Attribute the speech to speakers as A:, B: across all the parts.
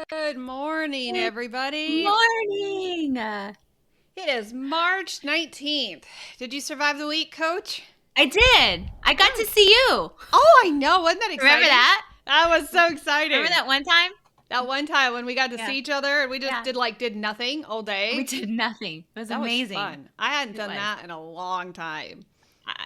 A: Good morning,
B: Good
A: everybody.
B: morning.
A: It is March 19th. Did you survive the week, Coach?
B: I did. I got to
A: Good.
B: see you.
A: Oh, I know. Wasn't that
B: Remember
A: exciting?
B: that?
A: That was so
B: Remember
A: exciting.
B: that one time?
A: That one time when we got to
B: Yeah.
A: see each other and we just
B: Yeah.
A: did nothing all
B: We
A: day.
B: did nothing. It was
A: That was
B: amazing.
A: fun. I hadn't
B: It
A: done
B: was.
A: that in a long time.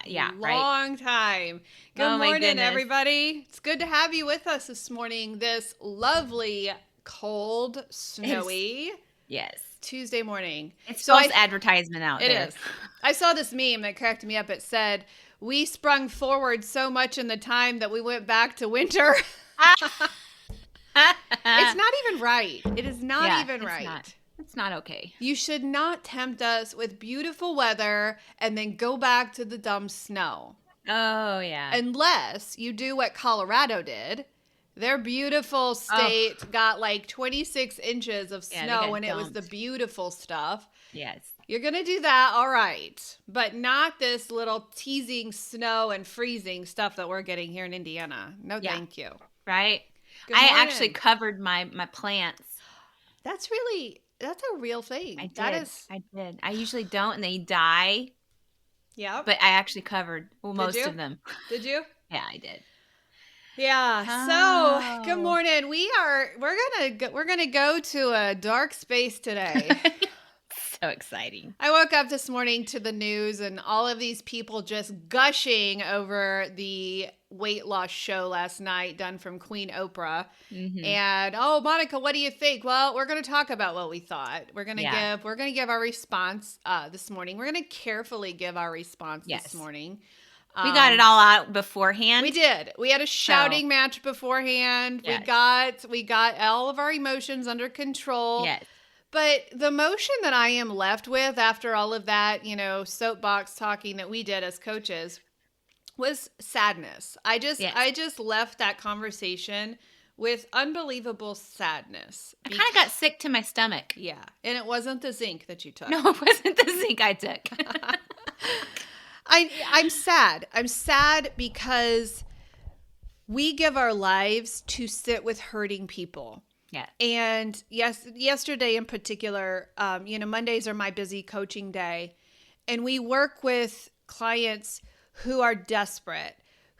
B: Yeah, right.
A: Long time. Good
B: Oh my
A: morning,
B: goodness.
A: everybody. It's good to have you with us this morning, this lovely, cold,
B: It's,
A: snowy
B: yes.
A: Tuesday morning.
B: It's
A: So
B: false advertisement out
A: it
B: there.
A: is. I saw this meme that cracked me up. It said, "We sprung forward so much in the time that we went back to winter." It's not even right. It is not
B: Yeah,
A: even
B: it's
A: right.
B: not. It's not okay.
A: You should not tempt us with beautiful weather and then go back to the dumb snow.
B: Oh, yeah.
A: Unless you do what Colorado did. Their beautiful
B: Oh,
A: state got like 26 inches of
B: yeah, they
A: snow
B: got
A: and it was the
B: dumped.
A: beautiful stuff.
B: Yes.
A: You're going to do that, all right. But not this little teasing snow and freezing stuff that we're getting here in Indiana. No,
B: Yeah,
A: thank you.
B: right?
A: Good
B: I actually
A: morning.
B: covered my plants.
A: That's a real thing.
B: I
A: That
B: did.
A: is,
B: I did. I usually don't, and they die.
A: yep.
B: But I actually covered
A: Did
B: most
A: you?
B: of them.
A: Did you?
B: Yeah, I did.
A: Yeah. So, good
B: Oh.
A: morning. We're gonna go to a dark space today.
B: So exciting.
A: I woke up this morning to the news and all of these people just gushing over the weight loss show last night done from Queen Oprah.
B: Hmm.
A: And oh, Monica, what do you think? Well, we're going to talk about what we thought.
B: Yeah.
A: We're going to give our response this morning. We're going to carefully give our response this
B: Yes.
A: morning.
B: We got it all out beforehand.
A: We did. We had a shouting
B: So,
A: match beforehand.
B: yes.
A: We got all of our emotions under control.
B: Yes.
A: But the emotion that I am left with after all of that, soapbox talking that we did as coaches was sadness.
B: Yes.
A: I just left that conversation with unbelievable sadness.
B: I kind of got sick to my stomach.
A: Yeah, and it wasn't the zinc that you took.
B: No, it wasn't the zinc I took.
A: I'm sad. I'm sad because we give our lives to sit with hurting people.
B: Yeah.
A: And yesterday in particular, Mondays are my busy coaching day. And we work with clients who are desperate,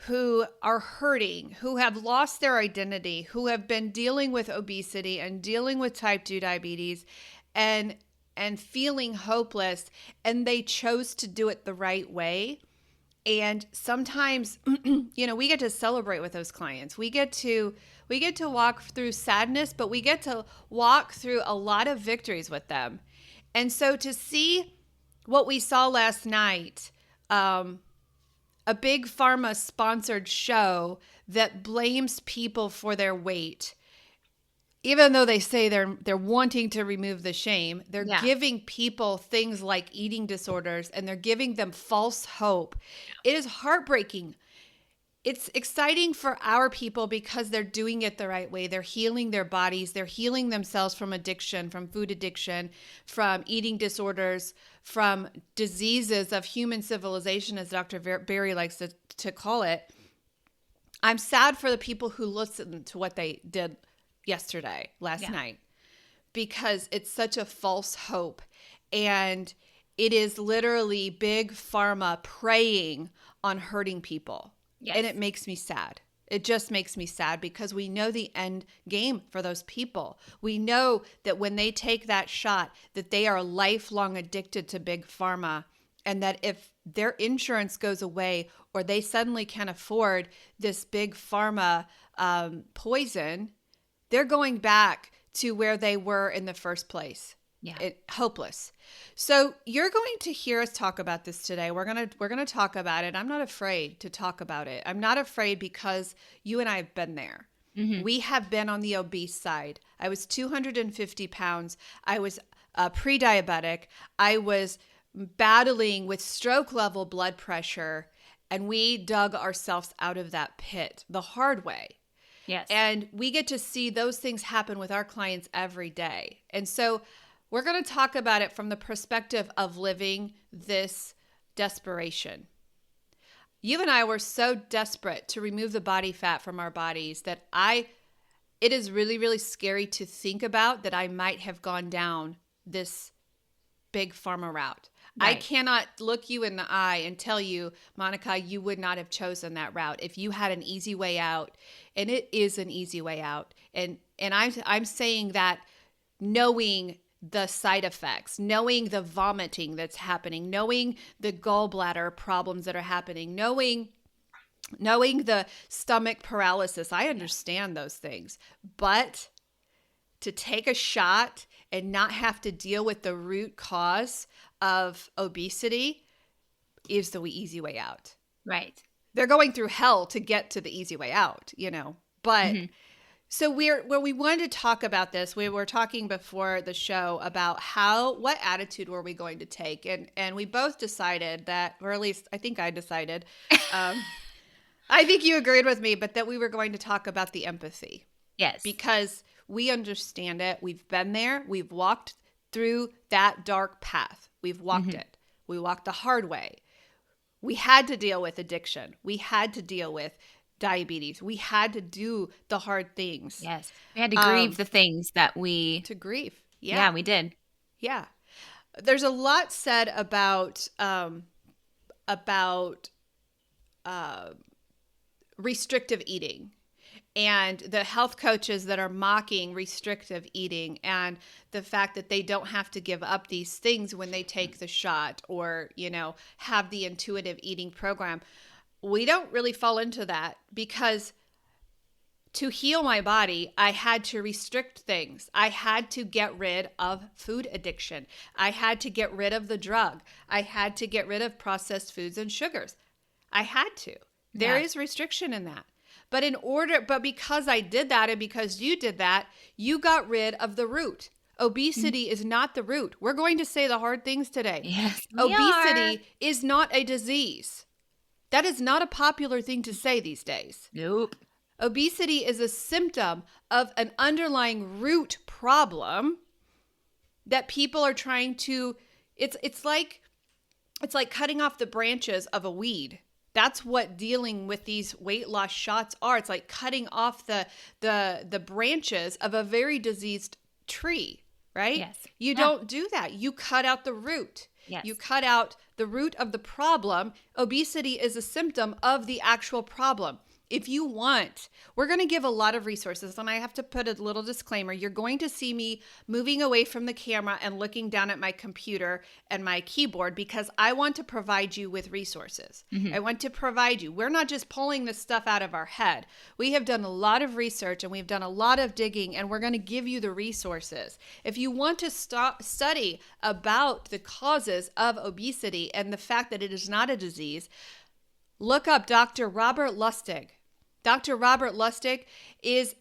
A: who are hurting, who have lost their identity, who have been dealing with obesity and dealing with type 2 diabetes and feeling hopeless. And they chose to do it the right way. And sometimes, we get to celebrate with those clients. We get to walk through sadness, but we get to walk through a lot of victories with them. And so to see what we saw last night, a big pharma sponsored show that blames people for their weight, even though they say they're wanting to remove the shame, they're giving people things like eating disorders and they're giving them false hope. It is heartbreaking. It's exciting for our people because they're doing it the right way. They're healing their bodies. They're healing themselves from addiction, from food addiction, from eating disorders, from diseases of human civilization, as Dr. Berry likes to call it. I'm sad for the people who listened to what they did last night, because it's such a false hope. And it is literally big pharma preying on hurting people.
B: Yes.
A: And it makes me sad. It just makes me sad because we know the end game for those people. We know that when they take that shot, that they are lifelong addicted to big pharma, and that if their insurance goes away or they suddenly can't afford this big pharma poison, they're going back to where they were in the first place.
B: Yeah.
A: Hopeless. So you're going to hear us talk about this today. We're gonna talk about it. I'm not afraid to talk about it. I'm not afraid because you and I have been there. Mm-hmm. We have been on the obese side. I was 250 pounds. I was pre-diabetic. I was battling with stroke level blood pressure, and we dug ourselves out of that pit the hard way.
B: Yes.
A: And we get to see those things happen with our clients every day. And so we're going to talk about it from the perspective of living this desperation. You and I were so desperate to remove the body fat from our bodies that I it is really, really scary to think about that I might have gone down this big pharma route. I
B: Right.
A: cannot look you in the eye and tell you, Monica, you would not have chosen that route if you had an easy way out. And it is an easy way out. And I'm saying that knowing the side effects, knowing the vomiting that's happening, knowing the gallbladder problems that are happening, knowing the stomach paralysis. I understand those things. But to take a shot and not have to deal with the root cause of obesity is the easy way out.
B: Right.
A: They're going through hell to get to the easy way out, But so when we wanted to talk about this, we were talking before the show about what attitude were we going to take, and we both decided that, or at least I think I decided, I think you agreed with me, but that we were going to talk about the empathy.
B: Yes.
A: Because we understand it. We've been there. We've walked through that dark path. We've walked it. We walked the hard way. We had to deal with addiction. We had to deal with diabetes. We had to do the hard things.
B: Yes. We had to grieve the things that we...
A: To grieve.
B: Yeah, we did.
A: Yeah. There's a lot said about restrictive eating. And the health coaches that are mocking restrictive eating and the fact that they don't have to give up these things when they take the shot or, have the intuitive eating program. We don't really fall into that because to heal my body, I had to restrict things. I had to get rid of food addiction. I had to get rid of the drug. I had to get rid of processed foods and sugars. I had to. There is restriction in that. But because I did that and because you did that, you got rid of the root. Obesity is not the root. We're going to say the hard things today.
B: Yes,
A: Obesity is not a disease. That is not a popular thing to say these days.
B: Nope.
A: Obesity is a symptom of an underlying root problem that people are trying to, it's like cutting off the branches of a weed. That's what dealing with these weight loss shots are. It's like cutting off the branches of a very diseased tree, right?
B: Yes.
A: You don't do that. You cut out the root.
B: Yes.
A: You cut out the root of the problem. Obesity is a symptom of the actual problem. If you want, we're going to give a lot of resources, and I have to put a little disclaimer. You're going to see me moving away from the camera and looking down at my computer and my keyboard because I want to provide you with resources. I want to provide you. We're not just pulling this stuff out of our head. We have done a lot of research and we've done a lot of digging, and we're going to give you the resources. If you want to study about the causes of obesity and the fact that it is not a disease, look up Dr. Robert Lustig. Dr. Robert Lustig is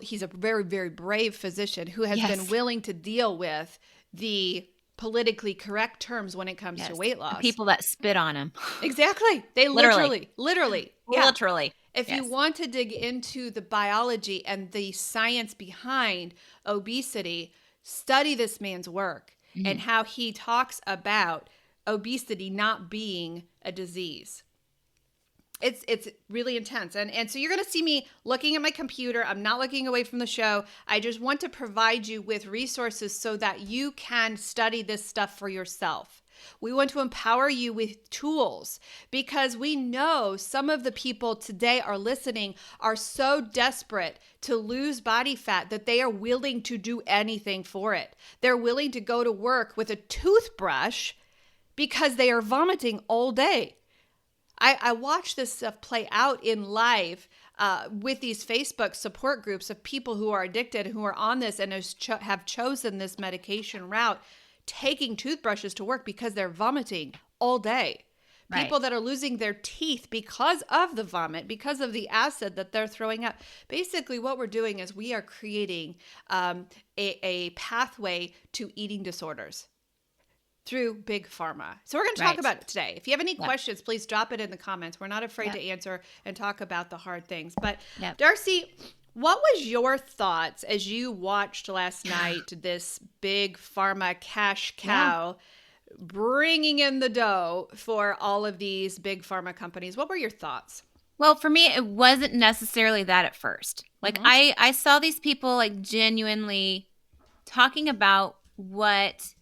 A: he's a very, very brave physician who has been willing to deal with the politically correct terms when it comes to weight loss.
B: The people that spit on him.
A: Exactly. They literally. Yeah.
B: Literally.
A: If you want to dig into the biology and the science behind obesity, study this man's work and how he talks about obesity not being a disease. It's really intense. And so you're going to see me looking at my computer. I'm not looking away from the show. I just want to provide you with resources so that you can study this stuff for yourself. We want to empower you with tools because we know some of the people today are listening are so desperate to lose body fat that they are willing to do anything for it. They're willing to go to work with a toothbrush because they are vomiting all day. I watch this stuff play out in live with these Facebook support groups of people who are addicted, who are on this and have chosen this medication route, taking toothbrushes to work because they're vomiting all day. Right. People that are losing their teeth because of the vomit, because of the acid that they're throwing up. Basically, what we're doing is we are creating a pathway to eating disorders through big pharma. So we're going to talk about it today. If you have any questions, please drop it in the comments. We're not afraid to answer and talk about the hard things. But Darcy, what was your thoughts as you watched last night this big pharma cash cow bringing in the dough for all of these big pharma companies? What were your thoughts?
B: Well, for me, it wasn't necessarily that at first. Like
A: Mm-hmm.
B: I saw these people like genuinely talking about what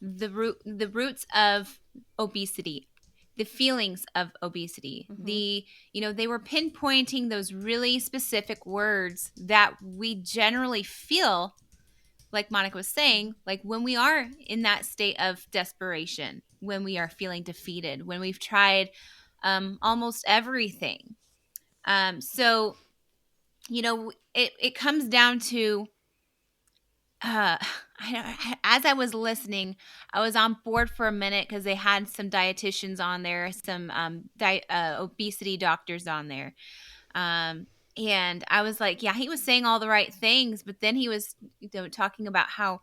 B: the roots of obesity, the feelings of obesity,
A: Mm-hmm.
B: they were pinpointing those really specific words that we generally feel, like Monica was saying, like when we are in that state of desperation, when we are feeling defeated, when we've tried almost everything. So it comes down to uh as I was listening, I was on board for a minute because they had some dietitians on there, some obesity doctors on there. And I was like, yeah, he was saying all the right things, but then he was talking about how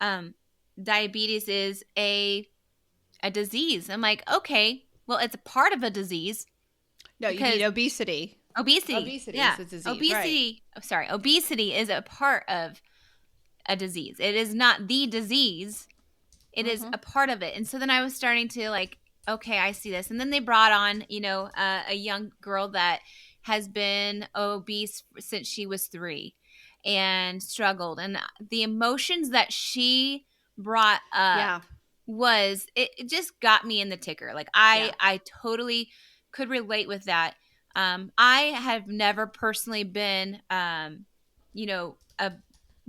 B: um diabetes is a disease. I'm like, okay, well, it's a part of a disease
A: No, you mean
B: because
A: obesity.
B: obesity,
A: Obesity is
B: yeah,
A: a disease, right?
B: obesity is a part of a disease. It is not the disease. It is
A: Mm-hmm.
B: a part of it. And so then I was starting to like, okay, I see this. And then they brought on, a young girl that has been obese since she was 3 and struggled. And the emotions that she brought up
A: Yeah.
B: it just got me in the ticker. Like
A: Yeah.
B: I totally could relate with that. I have never personally been, a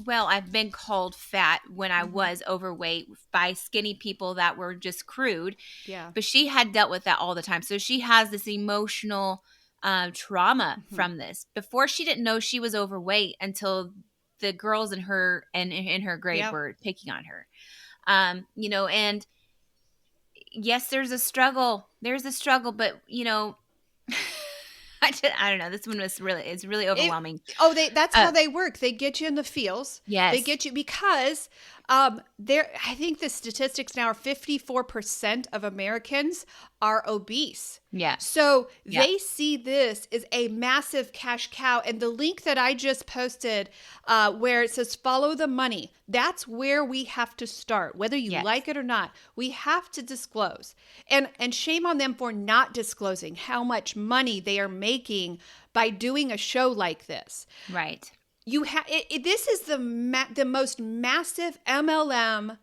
B: well, I've been called fat when I
A: Mm-hmm.
B: was overweight by skinny people that were just crude,
A: Yeah.
B: but she had dealt with that all the time. So she has this emotional trauma
A: Mm-hmm.
B: from this. Before, she didn't know she was overweight until the girls in her and in her grade
A: Yeah.
B: were picking on her. And yes, there's a struggle. There's a struggle, but I don't know. This one it's really
A: It,
B: overwhelming.
A: that's
B: Uh,
A: how they work. They get you in the feels. They
B: yes,
A: get you because there. I think the statistics now are 54% of Americans are obese.
B: yeah,
A: So
B: yeah,
A: they see this as a massive cash cow. And the link that I just posted, where it says "follow the money," that's where we have to start, whether you
B: yes,
A: like it or not. We have to disclose, and shame on them for not disclosing how much money they are making by doing a show like this.
B: right.
A: You have this is the most massive MLM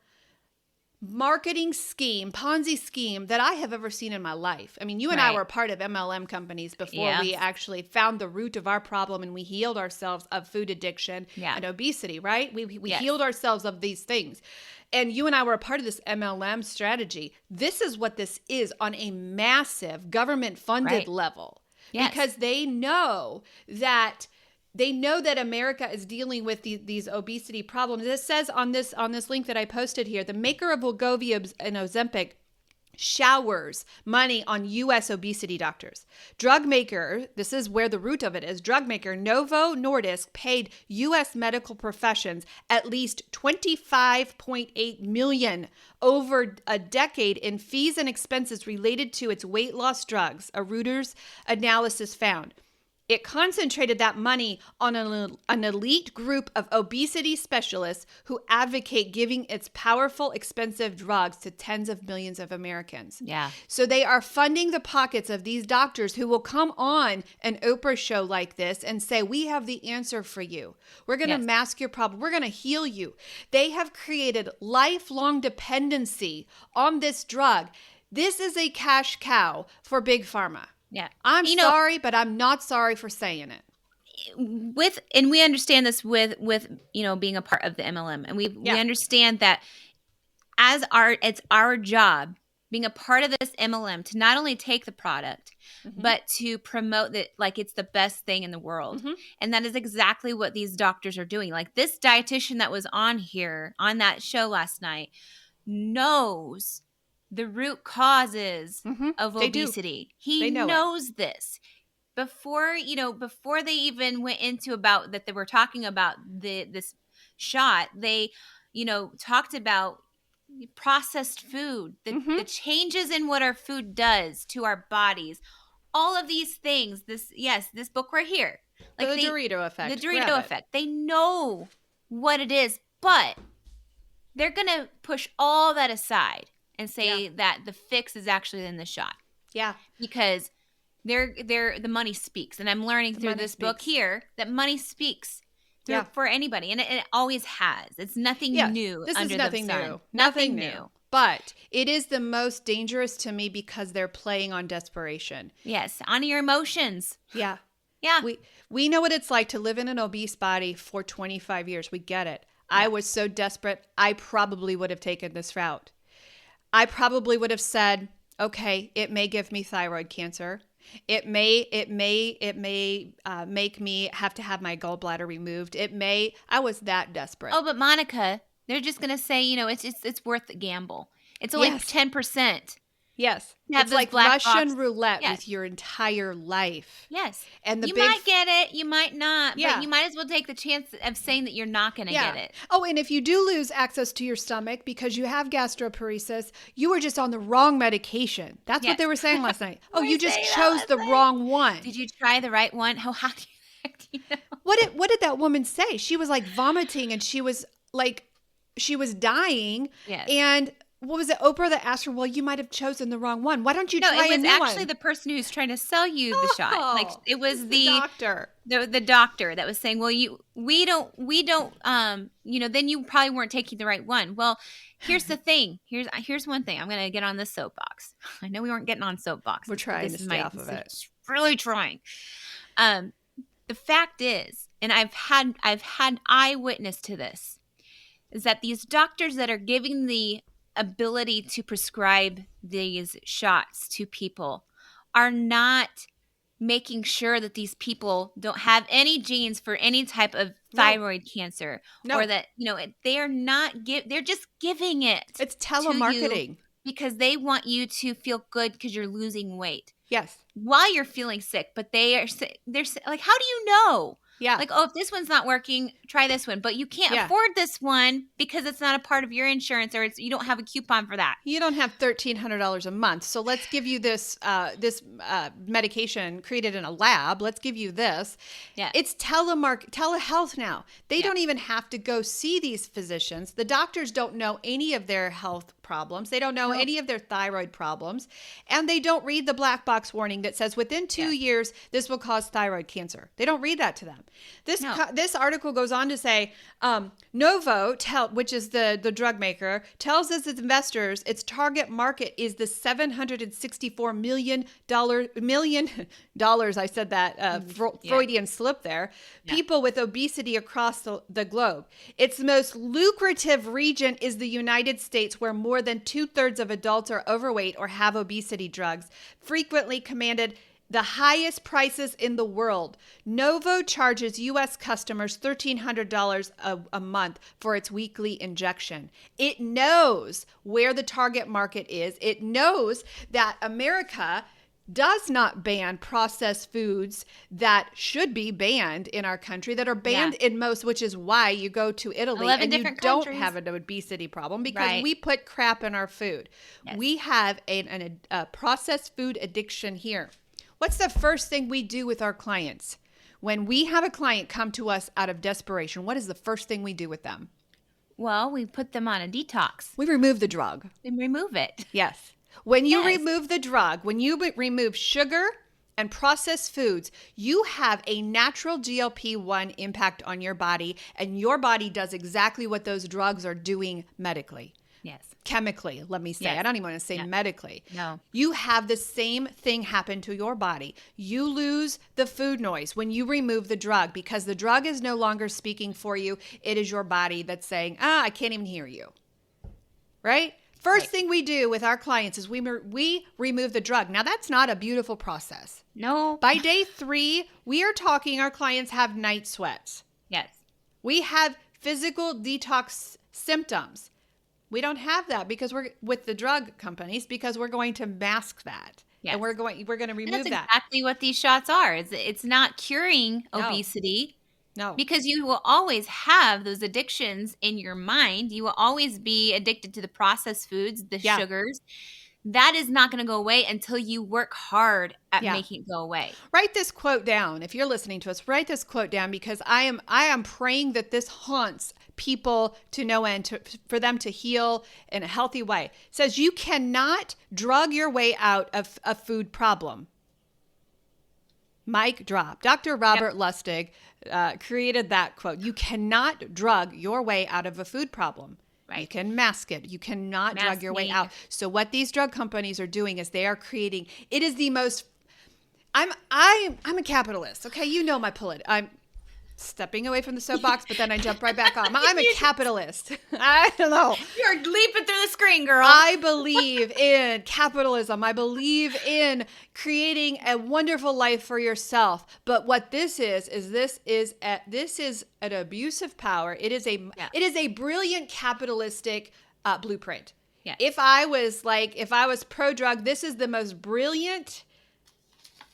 A: marketing scheme, Ponzi scheme that I have ever seen in my life. I mean, you and I
B: Right.
A: were part of MLM companies before we
B: Yes.
A: actually found the root of our problem and we healed ourselves of food addiction
B: Yeah.
A: and obesity, right? We
B: Yes.
A: healed ourselves of these things. And you and I were a part of this MLM strategy. This is what this is on a massive government funded
B: Right.
A: level.
B: Yes.
A: Because they know that America is dealing with these obesity problems. This says on this link that I posted here, the maker of Wegovy and Ozempic showers money on U.S. obesity doctors. Drug maker, this is where the root of it is, drug maker Novo Nordisk paid U.S. medical professions at least $25.8 million over a decade in fees and expenses related to its weight loss drugs, a Reuters analysis found. It concentrated that money on an elite group of obesity specialists who advocate giving its powerful, expensive drugs to tens of millions of Americans.
B: Yeah.
A: So they are funding the pockets of these doctors who will come on an Oprah show like this and say, we have the answer for you. We're going to
B: Yes.
A: mask your problem. We're going to heal you. They have created lifelong dependency on this drug. This is a cash cow for Big Pharma.
B: Yeah.
A: I'm sorry, but I'm not sorry for saying it.
B: And we understand this with being a part of the MLM, and we understand that it's our job being a part of this MLM to not only take the product, but to promote that like it's the best thing in the world. And that is exactly what these doctors are doing. Like this dietitian that was on that show last night knows the root causes of obesity. He knows this. Before they even went into about that they were talking about this shot, they talked about processed food, the changes in what our food does to our bodies, all of these things. This book right here,
A: like the Dorito effect.
B: The Dorito effect. They know what it is, but they're gonna push all that aside and say that the fix is actually in the shot.
A: Yeah,
B: because the money speaks. And I'm learning through this book here that money speaks for anybody. And it always has. It's nothing new
A: this
B: under
A: is nothing
B: the sun.
A: new. Nothing new. But it is the most dangerous to me because they're playing on desperation.
B: Yes, on your emotions.
A: Yeah.
B: Yeah.
A: We know what it's like to live in an obese body for 25 years. We get it. Yeah. I was so desperate, I probably would have taken this route. I probably would have said, okay, it may give me thyroid cancer. It may make me have to have my gallbladder removed. I was that desperate.
B: Oh, but Monica, they're just going to say, it's worth the gamble. It's only 10%.
A: Yes. It's like Russian roulette with your entire life.
B: Yes. And you might get it. You might not.
A: Yeah.
B: But you might as well take the chance of saying that you're not going to get it.
A: Oh, and if you do lose access to your stomach because you have gastroparesis, you were just on the wrong medication. That's what they were saying last night. Oh, you just chose the wrong one.
B: Did you try the right one? Oh, how do you know?
A: What did that woman say? She was like vomiting and she was dying.
B: Yes.
A: And what was it, Oprah that asked her, well, you might have chosen the wrong one. Why don't you try a new one?
B: No, it was actually the person who's trying to sell you the shot. Like it was the
A: doctor.
B: The doctor that was saying, well, we don't, then you probably weren't taking the right one. Well, here's the thing. Here's one thing. I'm going to get on this soapbox. I know we weren't getting on soapbox.
A: We're trying to stay off of it.
B: Really trying. The fact is, and I've had eyewitness to this, is that these doctors that are giving the ability to prescribe these shots to people are not making sure that these people don't have any genes for any type of thyroid cancer or that, they're just giving it.
A: It's telemarketing
B: because they want you to feel good because you're losing weight.
A: Yes.
B: While you're feeling sick, but they're like, how do you know?
A: Yeah.
B: Like, oh, if this one's not working, try this one. But you can't afford this one because it's not a part of your insurance or you don't have a coupon for that.
A: You don't have $1,300 a month. So let's give you this medication created in a lab. Let's give you this.
B: Yeah.
A: It's telehealth now. They don't even have to go see these physicians. The doctors don't know any of their health problems. They don't know any of their thyroid problems. And they don't read the black box warning that says within 2 years, this will cause thyroid cancer. They don't read that to them. This article goes on to say, Novo, which is the drug maker, tells its investors its target market is the $764 million. I said that Freudian slip there. Yeah. People with obesity across the globe. Its most lucrative region is the United States, where more than 2/3 of adults are overweight or have obesity. Drugs frequently commanded the highest prices in the world. Novo charges U.S. customers $1,300 a month for its weekly injection. It knows where the target market is. It knows that America does not ban processed foods that should be banned in our country, that are banned in most, which is why you go to Italy and you don't have an obesity problem because we put crap in our food. Yes. We have a processed food addiction here. What's the first thing we do with our clients? When we have a client come to us out of desperation, what is the first thing we do with them?
B: Well, we put them on a detox.
A: We remove the drug.
B: We remove it.
A: Yes. When you remove the drug, when you remove sugar and processed foods, you have a natural GLP-1 impact on your body, and your body does exactly what those drugs are doing medically.
B: Yes.
A: Chemically, let me say. Yes. I don't even want to say medically.
B: No.
A: You have the same thing happen to your body. You lose the food noise when you remove the drug because the drug is no longer speaking for you. It is your body that's saying, I can't even hear you. Right? First thing we do with our clients is we remove the drug. Now, that's not a beautiful process.
B: No.
A: By day 3, we are talking our clients have night sweats.
B: Yes.
A: We have physical detox symptoms. We don't have that because we're with the drug companies because we're going to mask that. Yes. And we're going to remove that.
B: That's exactly what these shots are. It's not curing obesity.
A: No.
B: Because you will always have those addictions in your mind. You will always be addicted to the processed foods, the sugars. That is not going to go away until you work hard at making it go away.
A: Write this quote down. If you're listening to us, write this quote down because I am praying that this haunts people to no end, for them to heal in a healthy way. It says you cannot drug your way out of a food problem. Mic drop. Dr. Robert Lustig created that quote. You cannot drug your way out of a food problem. Right. You can mask it. You cannot drug your way out. So what these drug companies are doing is they are creating, it is the most, I'm a capitalist. Okay. You know my I'm stepping away from the soapbox, but then I jump right back on. I'm a capitalist. I don't know.
B: You're leaping through the screen, girl.
A: I believe in capitalism. I believe in creating a wonderful life for yourself. But what this is an abuse of power. It is a brilliant capitalistic blueprint.
B: Yeah.
A: If I was pro-drug, this is the most brilliant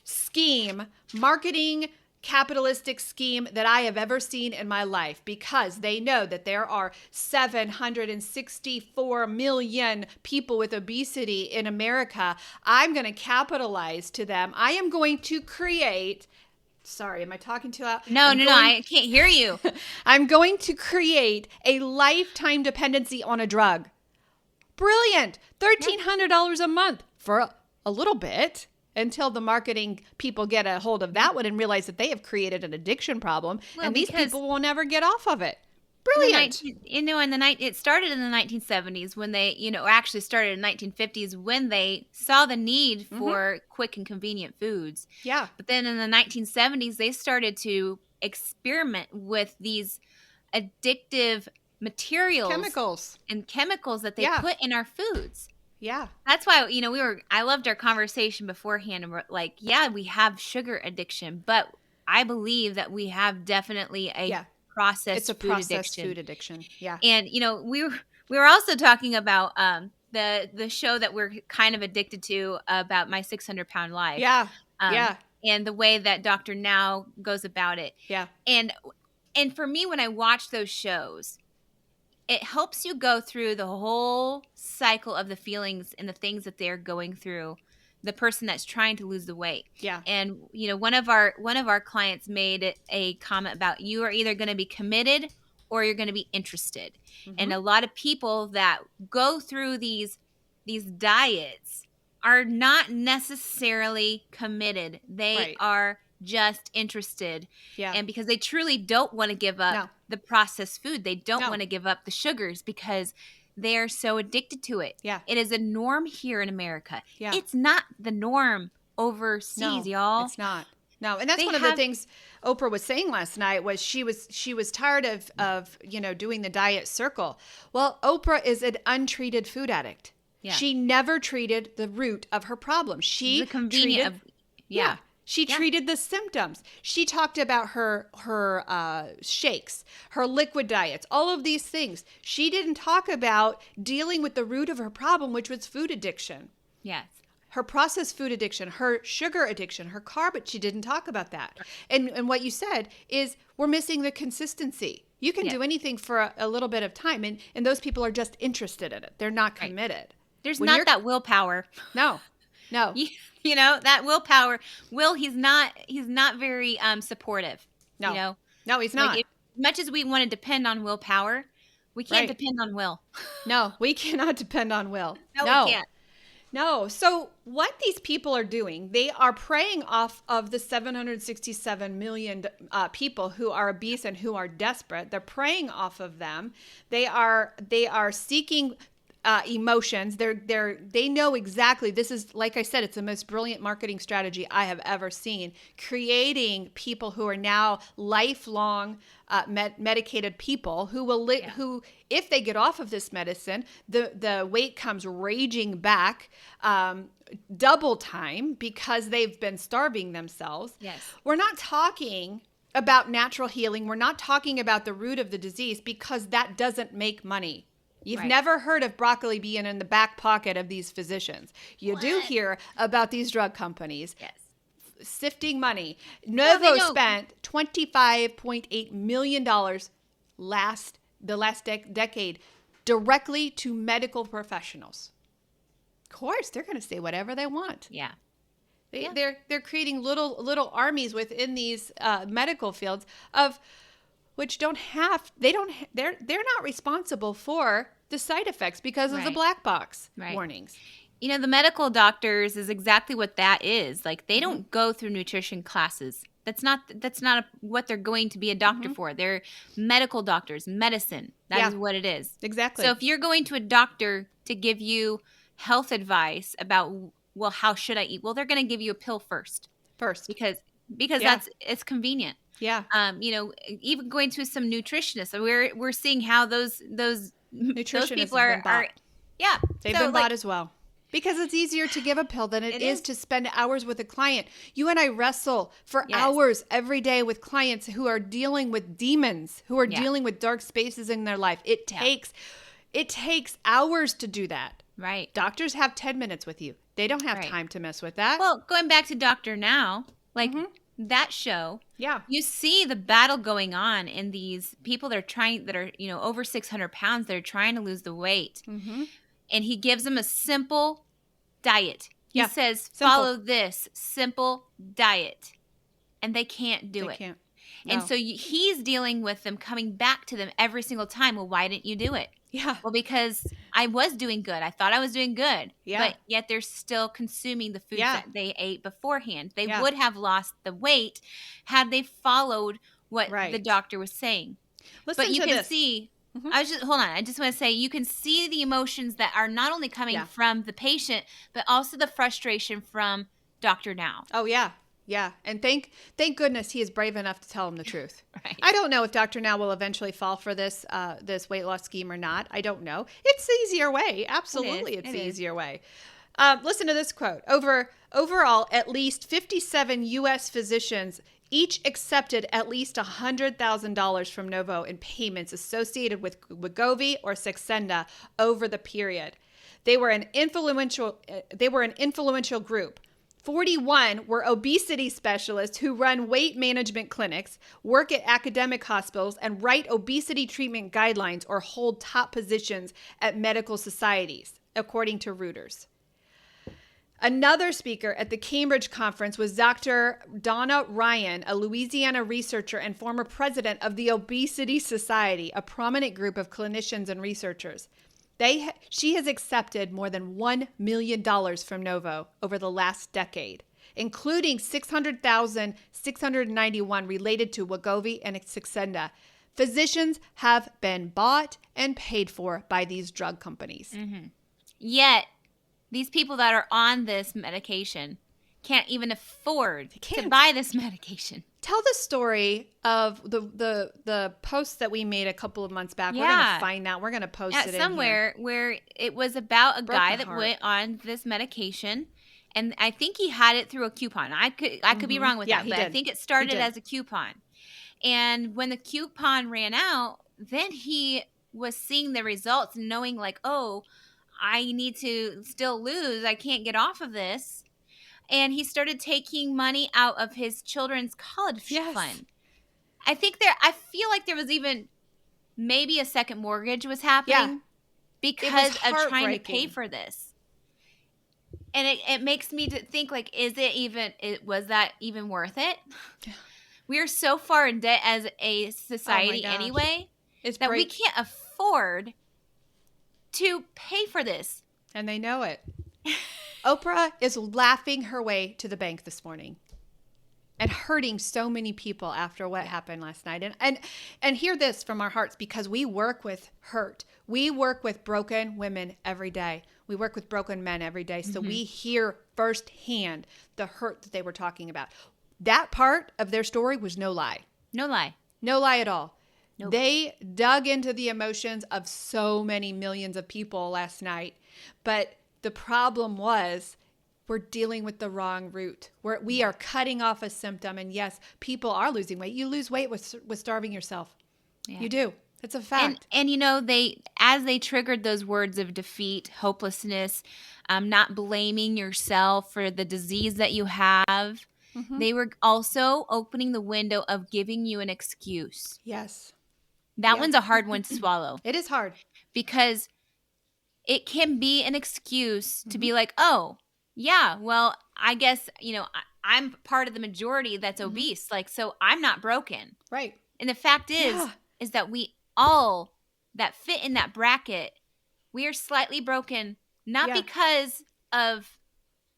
A: scheme, marketing capitalistic scheme that I have ever seen in my life, because they know that there are 764 million people with obesity in America. I'm going to capitalize to them. I am going to create. Sorry, am I talking too loud?
B: No, I can't hear you.
A: I'm going to create a lifetime dependency on a drug. Brilliant. $1,300 a month for a little bit. Until the marketing people get a hold of that one and realize that they have created an addiction problem, and these people will never get off of it. Brilliant.
B: It started in the 1970s when they, actually started in the 1950s when they saw the need for quick and convenient foods.
A: Yeah.
B: But then in the 1970s, they started to experiment with these addictive materials, chemicals that they put in our foods.
A: Yeah.
B: That's why, I loved our conversation beforehand, and we're like, yeah, we have sugar addiction, but I believe that we have definitely a processed food addiction.
A: Yeah.
B: And, we were also talking about the show that we're kind of addicted to about My 600-Pound Life.
A: Yeah.
B: And the way that Dr. Now goes about it.
A: Yeah.
B: And for me, when I watch those shows, it helps you go through the whole cycle of the feelings and the things that they're going through, the person that's trying to lose the weight.
A: Yeah.
B: And, one of our clients made a comment about, you are either going to be committed or you're going to be interested. Mm-hmm. And a lot of people that go through these diets are not necessarily committed. They are just interested.
A: Yeah.
B: And because they truly don't want to give up the processed food. They don't want to give up the sugars because they're so addicted to it.
A: Yeah.
B: It is a norm here in America.
A: Yeah.
B: It's not the norm overseas, y'all.
A: It's not. No, and that's one of the things Oprah was saying last night was she was tired of doing the diet circle. Well, Oprah is an untreated food addict. Yeah. She never treated the root of her problem. She treated the symptoms. She talked about her shakes, her liquid diets, all of these things. She didn't talk about dealing with the root of her problem, which was food addiction.
B: Yes.
A: Her processed food addiction, her sugar addiction, her carb, but she didn't talk about that. And what you said is we're missing the consistency. You can do anything for a little bit of time, and those people are just interested in it. They're not committed.
B: Right. There's not that willpower.
A: No.
B: That willpower. He's not very supportive.
A: No. No, he's not.
B: As much as we want to depend on willpower, we can't depend on will.
A: No, we cannot depend on will.
B: No, we can't.
A: No. So what these people are doing, they are preying off of the 767 million people who are obese and who are desperate. They're preying off of them. They are seeking emotions. They know exactly. This is, like I said, it's the most brilliant marketing strategy I have ever seen. Creating people who are now lifelong medicated people who will who, if they get off of this medicine, the weight comes raging back double time because they've been starving themselves.
B: Yes.
A: We're not talking about natural healing. We're not talking about the root of the disease because that doesn't make money. You've never heard of broccoli being in the back pocket of these physicians. You do hear about these drug companies sifting money. Novo spent $25.8 million the last decade directly to medical professionals. Of course, they're going to say whatever they want.
B: Yeah.
A: They're creating little armies within these medical fields of which they're not responsible for the side effects because of the black box warnings.
B: The medical doctors is exactly what that is. Like, they don't go through nutrition classes. That's not what they're going to be a doctor for. They're medical doctors, medicine. That is what it is.
A: Exactly.
B: So if you're going to a doctor to give you health advice about, well, how should I eat? Well, they're going to give you a pill first. Because it's convenient.
A: Yeah.
B: Even going to some nutritionists, we're seeing how those people are
A: they've been bought as well. Because it's easier to give a pill than it is to spend hours with a client. You and I wrestle for hours every day with clients who are dealing with demons, who are dealing with dark spaces in their life. It takes hours to do that.
B: Right.
A: Doctors have 10 minutes with you. They don't have time to mess with that.
B: Well, going back to Dr. Now, like that show, you see the battle going on in these people that are over 600 pounds. They're trying to lose the weight. And he gives them a simple diet. He says, follow this simple diet. And they can't do it. Can't. No. And so he's dealing with them, coming back to them every single time. Well, why didn't you do it?
A: Yeah.
B: Well, because I was doing good. I thought I was doing good. Yeah. But yet they're still consuming the foods that they ate beforehand. They would have lost the weight had they followed what the doctor was saying.
A: But you can
B: see... hold on. I just want to say, you can see the emotions that are not only coming from the patient, but also the frustration from Dr. Now.
A: Oh, yeah. Yeah. And thank goodness he is brave enough to tell him the truth.
B: Right.
A: I don't know if Dr. Now will eventually fall for this weight loss scheme or not. I don't know. It's the easier way. Absolutely. It's the easier way. Listen to this quote. Overall, at least 57 U.S. physicians each accepted at least $100,000 from Novo in payments associated with Wegovy or Saxenda over the period. They were an influential group. 41 were obesity specialists who run weight management clinics, work at academic hospitals, and write obesity treatment guidelines or hold top positions at medical societies, according to Reuters. Another speaker at the Cambridge conference was Dr. Donna Ryan, a Louisiana researcher and former president of the Obesity Society, a prominent group of clinicians and researchers. She has accepted more than $1 million from Novo over the last decade, including $600,691 related to Wegovy and Saxenda. Physicians have been bought and paid for by these drug companies.
B: Yet, these people that are on this medication can't even afford to buy this medication.
A: Tell the story of the post that we made a couple of months back. We're going to find that. We're going to post it
B: somewhere in here. Where it was about a guy that went on this medication, and I think he had it through a coupon. I could be wrong with that, but I think it started as a coupon. And when the coupon ran out, then he was seeing the results and knowing like, oh, I need to still lose. I can't get off of this. And he started taking money out of his children's college fund. I feel like there was even maybe a second mortgage was happening because of trying to pay for this. And it makes me think like, was that even worth it? We are so far in debt as a society anyway that we can't afford to pay for this.
A: And they know it. Oprah is laughing her way to the bank this morning and hurting so many people after what happened last night. And hear this from our hearts, because we work with hurt. We work with broken women every day. We work with broken men every day. So we hear firsthand the hurt that they were talking about. That part of their story was no lie.
B: No lie.
A: No lie at all.
B: Nope.
A: They dug into the emotions of so many millions of people last night. But the problem was we're dealing with the wrong root. We are cutting off a symptom. And yes, people are losing weight. You lose weight with starving yourself. Yeah. You do. It's a fact.
B: And as they triggered those words of defeat, hopelessness, not blaming yourself for the disease that you have, they were also opening the window of giving you an excuse.
A: Yes.
B: That one's a hard one to swallow.
A: It is hard.
B: Because it can be an excuse to be like, oh, yeah, well, I guess, I'm part of the majority that's obese. Like, so I'm not broken.
A: Right.
B: And the fact is that we all that fit in that bracket, we are slightly broken, not because of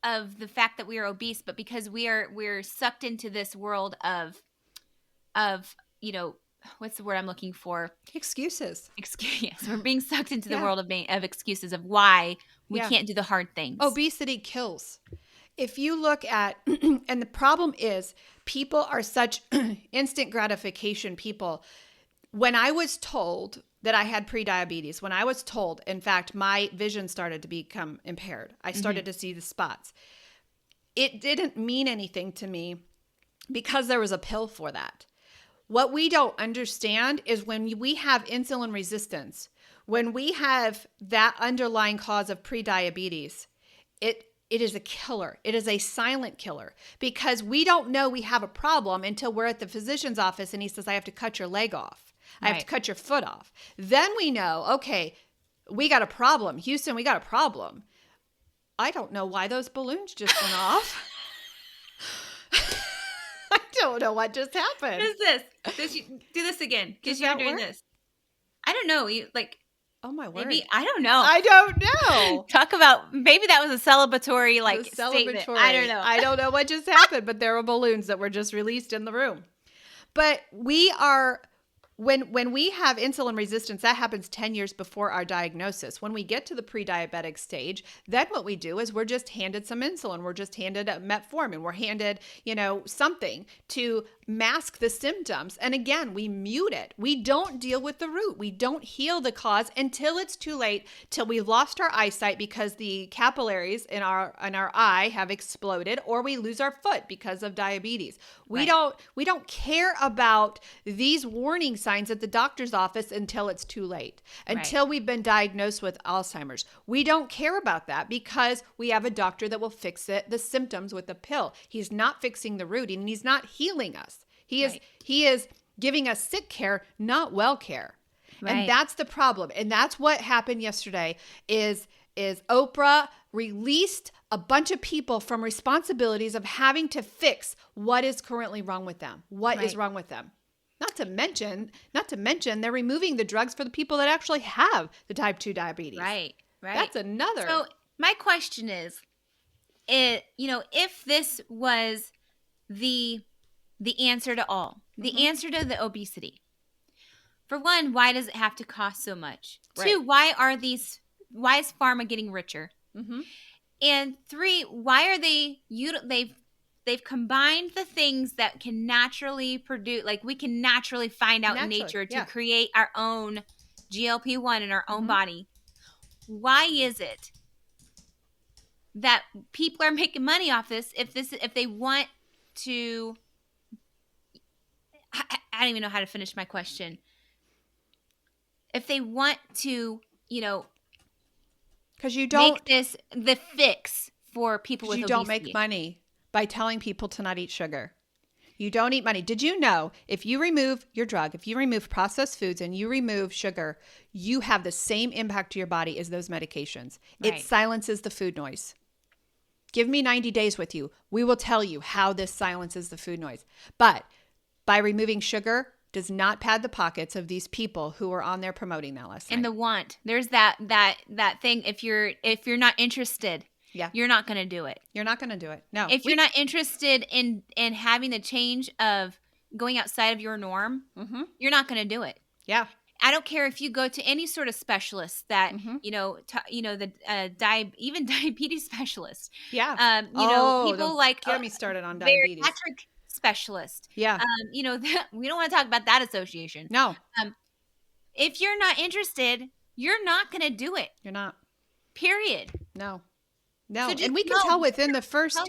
B: the fact that we are obese, but because we're sucked into this world of what's the word I'm looking for?
A: Excuses.
B: Yes, we're being sucked into the
A: Yeah.
B: world of excuses of why we
A: Yeah.
B: can't do the hard things.
A: Obesity kills. If you look at, and the problem is people are such instant gratification people. When I was told that I had prediabetes, when I was told, in fact, my vision started to become impaired, I started to see the spots. It didn't mean anything to me because there was a pill for that. What we don't understand is when we have insulin resistance, when we have that underlying cause of prediabetes, it is a killer. It is a silent killer because we don't know we have a problem until we're at the physician's office and he says, I have to cut your leg off. I have to cut your foot off. Then we know, okay, we got a problem. Houston, we got a problem. I don't know why those balloons just went off. I don't know what just happened.
B: What is this? Do this again because you're doing this. I don't know.
A: Oh my word.
B: Maybe, I don't know.
A: I don't know.
B: Talk about, maybe that was a celebratory statement. I don't know.
A: I don't know what just happened, but there were balloons that were just released in the room. But we are, when we have insulin resistance, that happens 10 years before our diagnosis. When we get to the pre-diabetic stage, then what we do is we're just handed some insulin. We're just handed a metformin. We're handed, something to mask the symptoms. And again, we mute it. We don't deal with the root. We don't heal the cause until it's too late, till we've lost our eyesight because the capillaries in our eye have exploded, or we lose our foot because of diabetes. We don't care about these warning signs at the doctor's office until it's too late, until we've been diagnosed with Alzheimer's. We don't care about that because we have a doctor that will fix the symptoms with a pill. He's not fixing the root and he's not healing us. He is giving us sick care, not well care. Right. And that's the problem. And that's what happened yesterday is Oprah released a bunch of people from responsibilities of having to fix what is currently wrong with them. What is wrong with them? Not to mention, they're removing the drugs for the people that actually have the type 2 diabetes.
B: Right.
A: That's another.
B: So my question is, if this was the answer to all, the answer to the obesity, for one, why does it have to cost so much? Right. 2, why is pharma getting richer? Mm-hmm. And 3, why are they've combined the things that can naturally produce, like we can naturally find out in nature to create our own GLP-1 in our own body. Why is it that people are making money off this if they want to, I don't even know how to finish my question. If they want to,
A: because you don't
B: make this the fix for people with obesity.
A: You don't make money by telling people to not eat sugar. You don't eat money. Did you know if you remove your drug, if you remove processed foods and you remove sugar, you have the same impact to your body as those medications? Right. It silences the food noise. Give me 90 days with you. We will tell you how this silences the food noise. But by removing sugar does not pad the pockets of these people who are on there promoting that last night.
B: And the want. There's that thing. If you're not interested, you're not going to do it.
A: You're not going to do it. No.
B: If you're not interested in having the change of going outside of your norm, you're not going to do it. Yeah. I don't care if you go to any sort of specialist that, even diabetes specialist.
A: Yeah.
B: People like
A: get me started on diabetes.
B: Bariatric specialist.
A: Yeah.
B: We don't want to talk about that association.
A: No.
B: If you're not interested, you're not going to do it.
A: You're not.
B: Period.
A: No. So and we can tell within the first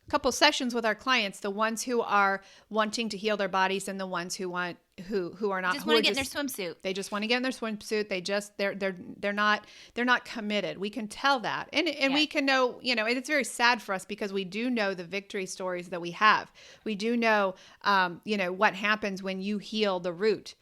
A: couple sessions with our clients, the ones who are wanting to heal their bodies and the ones who want who are not,
B: just want to get in their swimsuit.
A: They just want to get in their swimsuit. They're not committed. We can tell that, and we can know, and it's very sad for us because we do know the victory stories that we have. We do know, what happens when you heal the root,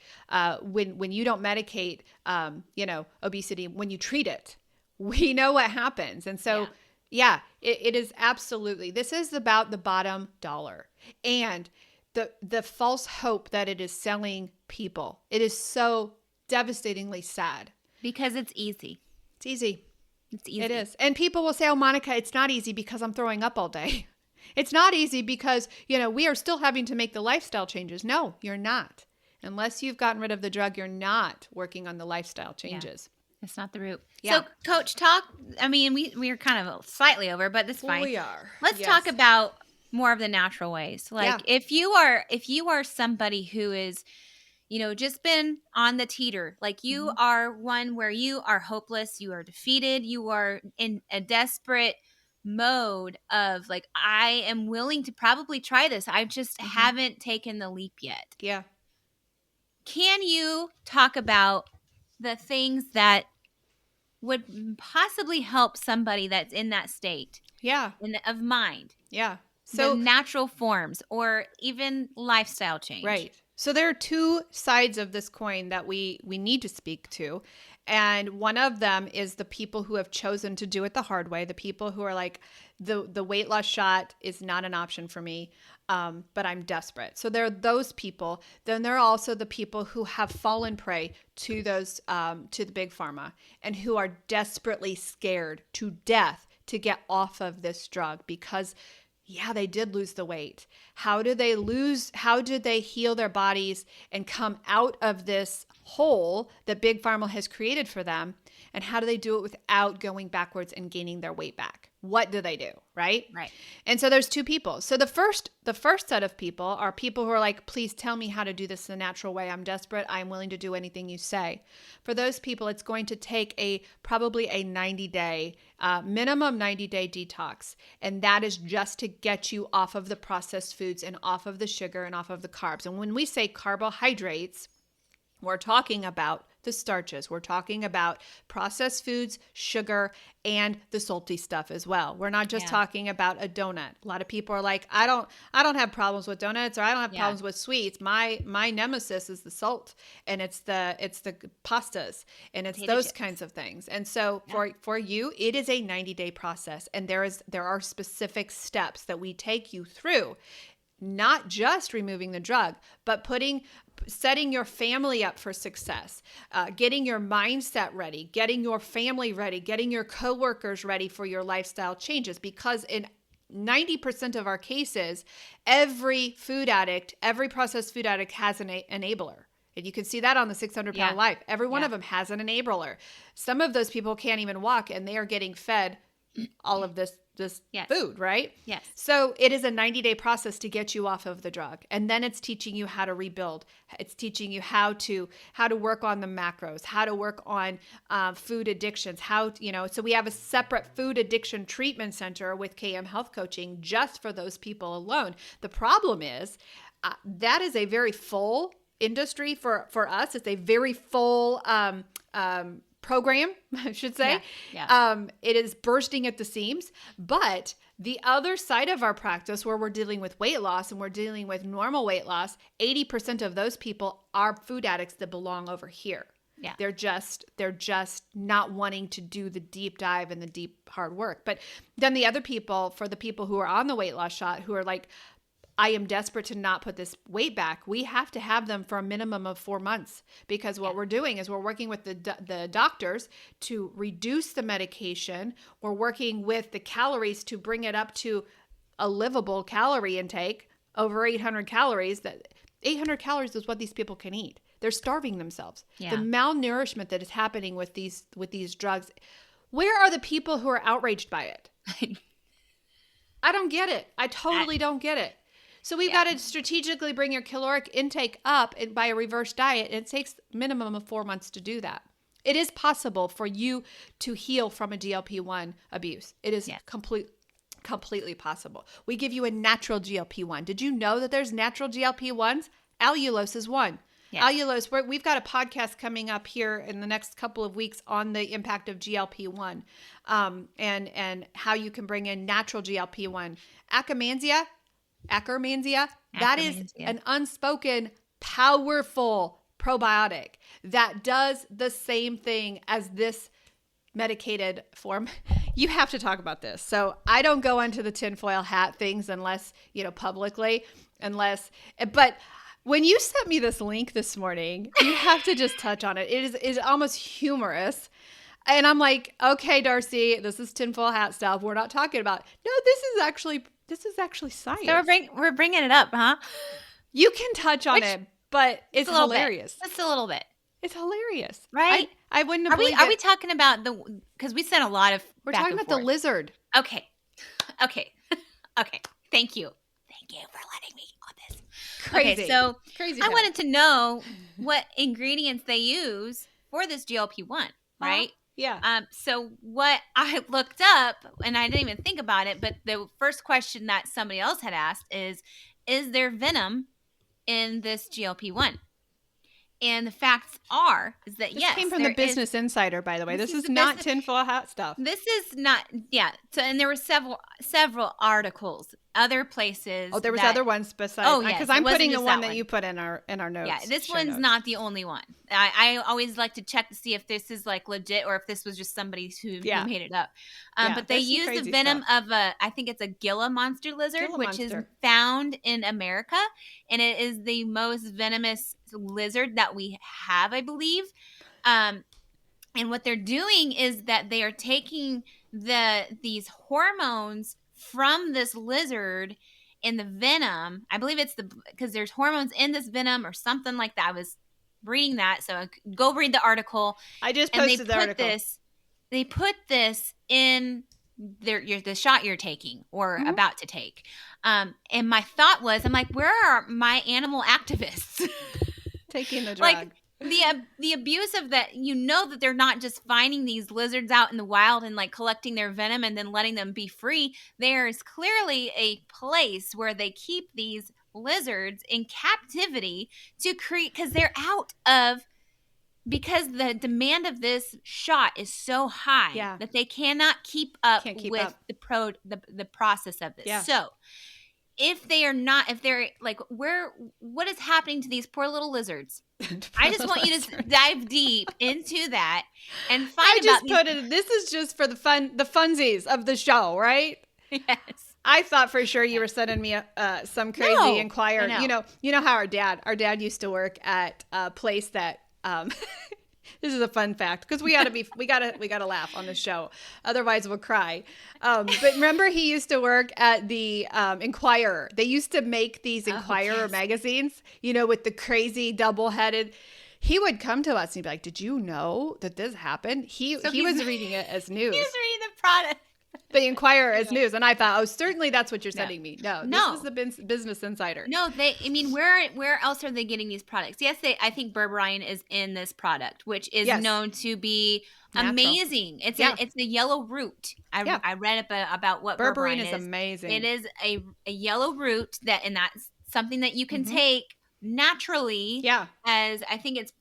A: when you don't medicate, obesity, when you treat it. We know what happens, and so. Yeah, it is absolutely. This is about the bottom dollar and the false hope that it is selling people. It is so devastatingly sad.
B: Because it's easy.
A: It's easy.
B: It's easy.
A: It is. And people will say, oh, Monica, it's not easy because I'm throwing up all day. It's not easy because, we are still having to make the lifestyle changes. No, you're not. Unless you've gotten rid of the drug, you're not working on the lifestyle changes.
B: Yeah. It's not the root.
A: Yeah.
B: So, Coach, we're kind of slightly over, but that's fine.
A: We are.
B: Let's talk about more of the natural ways. Like if you are somebody who is, just been on the teeter, like you are one where you are hopeless, you are defeated, you are in a desperate mode of like, I am willing to probably try this. I just haven't taken the leap yet.
A: Yeah.
B: Can you talk about the things that would possibly help somebody that's in that state?
A: Yeah.
B: Of mind.
A: Yeah.
B: So the natural forms or even lifestyle change.
A: Right. So there are two sides of this coin that we need to speak to. And one of them is the people who have chosen to do it the hard way, the people who are like, the weight loss shot is not an option for me, but I'm desperate. So there are those people. Then there are also the people who have fallen prey to those, to the big pharma and who are desperately scared to death to get off of this drug because they did lose the weight. How did they heal their bodies and come out of this hole that Big Pharma has created for them? And how do they do it without going backwards and gaining their weight back? What do they do? Right?
B: Right.
A: And so there's two people. So the first set of people are people who are like, please tell me how to do this the natural way. I'm desperate. I'm willing to do anything you say. For those people, it's going to take probably a 90-day, minimum 90-day detox. And that is just to get you off of the processed foods and off of the sugar and off of the carbs. And when we say carbohydrates, we're talking about the starches. We're talking about processed foods, sugar, and the salty stuff as well. We're not just talking about a donut. A lot of people are like, I don't have problems with donuts, or I don't have problems with sweets. My nemesis is the salt, and it's the pastas, and it's
B: Potato
A: those
B: chips.
A: kinds of things. And so for you, it is a 90-day process, and there are specific steps that we take you through. Not just removing the drug, but setting your family up for success, getting your mindset ready, getting your family ready, getting your coworkers ready for your lifestyle changes. Because in 90% of our cases, every processed food addict has an enabler. And you can see that on the 600-Pound Life. Every one of them has an enabler. Some of those people can't even walk, and they are getting fed all of this food, right?
B: Yes.
A: So it is a 90-day process to get you off of the drug. And then it's teaching you how to rebuild. It's teaching you how to work on the macros, how to work on food addictions, so we have a separate food addiction treatment center with KM Health Coaching just for those people alone. The problem is that is a very full industry for us. It's a very full program, I should say. It is bursting at the seams. But the other side of our practice, where we're dealing with weight loss and we're dealing with normal weight loss, 80% of those people are food addicts that belong over here. Yeah. They're just not wanting to do the deep dive and the deep hard work. But then the other people, for the people who are on the weight loss shot, who are like, I am desperate to not put this weight back, we have to have them for a minimum of 4 months, because what we're doing is we're working with the doctors to reduce the medication. We're working with the calories to bring it up to a livable calorie intake, over 800 calories. 800 calories is what these people can eat. They're starving themselves. Yeah. The malnourishment that is happening with these drugs. Where are the people who are outraged by it? I don't get it. I totally don't get it. So we've got to strategically bring your caloric intake up by a reverse diet. And it takes a minimum of 4 months to do that. It is possible for you to heal from a GLP-1 abuse. It is completely possible. We give you a natural GLP-1. Did you know that there's natural GLP-1s? Allulose is one. Yeah. Allulose, we've got a podcast coming up here in the next couple of weeks on the impact of GLP-1 and how you can bring in natural GLP-1. Akkermansia, that is an unspoken, powerful probiotic that does the same thing as this medicated form. You have to talk about this. So I don't go into the tinfoil hat things unless, publicly, but when you sent me this link this morning, you have to just touch on it. It is almost humorous. And I'm like, okay, Darcy, this is tinfoil hat stuff. We're not talking about. No, this is actually science.
B: So we're bringing it up, huh?
A: You can touch on it, but it's hilarious.
B: Just a little bit.
A: It's hilarious,
B: right?
A: I wouldn't have believed
B: Are we talking about because we sent a lot of.
A: We're talking about the lizard.
B: Okay. Thank you for letting me on this.
A: Crazy.
B: Okay, so
A: crazy.
B: I wanted to know what ingredients they use for this GLP-1, right?
A: Yeah.
B: So what I looked up, and I didn't even think about it, but the first question that somebody else had asked is there venom in this GLP-1? And the facts is that
A: this came from the Business Insider, by the way. This is not tinfoil hat stuff.
B: This is not, yeah. So, and there were several articles, other places.
A: Oh, there was other ones besides.
B: Oh, yes.
A: Because I'm putting the one that you put in our notes.
B: Yeah, this one's not the only one. I always like to check to see if this is like legit or if this was just somebody who made it up. But they use the venom of I think it's a Gila monster lizard, which is found in America, and it is the most venomous lizard that we have, I believe. And what they're doing is that they are taking these hormones from this lizard in the venom. I believe it's because there's hormones in this venom or something like that. I was reading that, so go read the article.
A: I just posted the article.
B: They put this in the shot you're taking or about to take. And my thought was, I'm like, where are my animal activists?
A: Taking the drug.
B: Like the abuse of that, that they're not just finding these lizards out in the wild and like collecting their venom and then letting them be free. There is clearly a place where they keep these lizards in captivity to create, because the demand of this shot is so high that they cannot keep up with the process of this. Yeah. So if they're like, what is happening to these poor little lizards? I just want you to dive deep into that and find
A: this is just for the funsies of the show, right?
B: Yes.
A: I thought for sure you were sending me some crazy Inquirer. You know how our dad used to work at a place that this is a fun fact because we gotta laugh on the show, otherwise we'll cry. But remember, he used to work at the Inquirer. They used to make these Inquirer magazines, with the crazy double-headed. He would come to us and he'd be like, "Did you know that this happened?" He was reading it as news.
B: He was reading the product.
A: The Inquirer as news, and I thought, certainly that's what you're sending me. No, this is the Business Insider.
B: No, where else are they getting these products? Yes, I think berberine is in this product, which is known to be amazing. It's a yellow root. I read about what berberine is.
A: Amazing.
B: It is a yellow root and that's something that you can take naturally.
A: Yeah,
B: as I think it's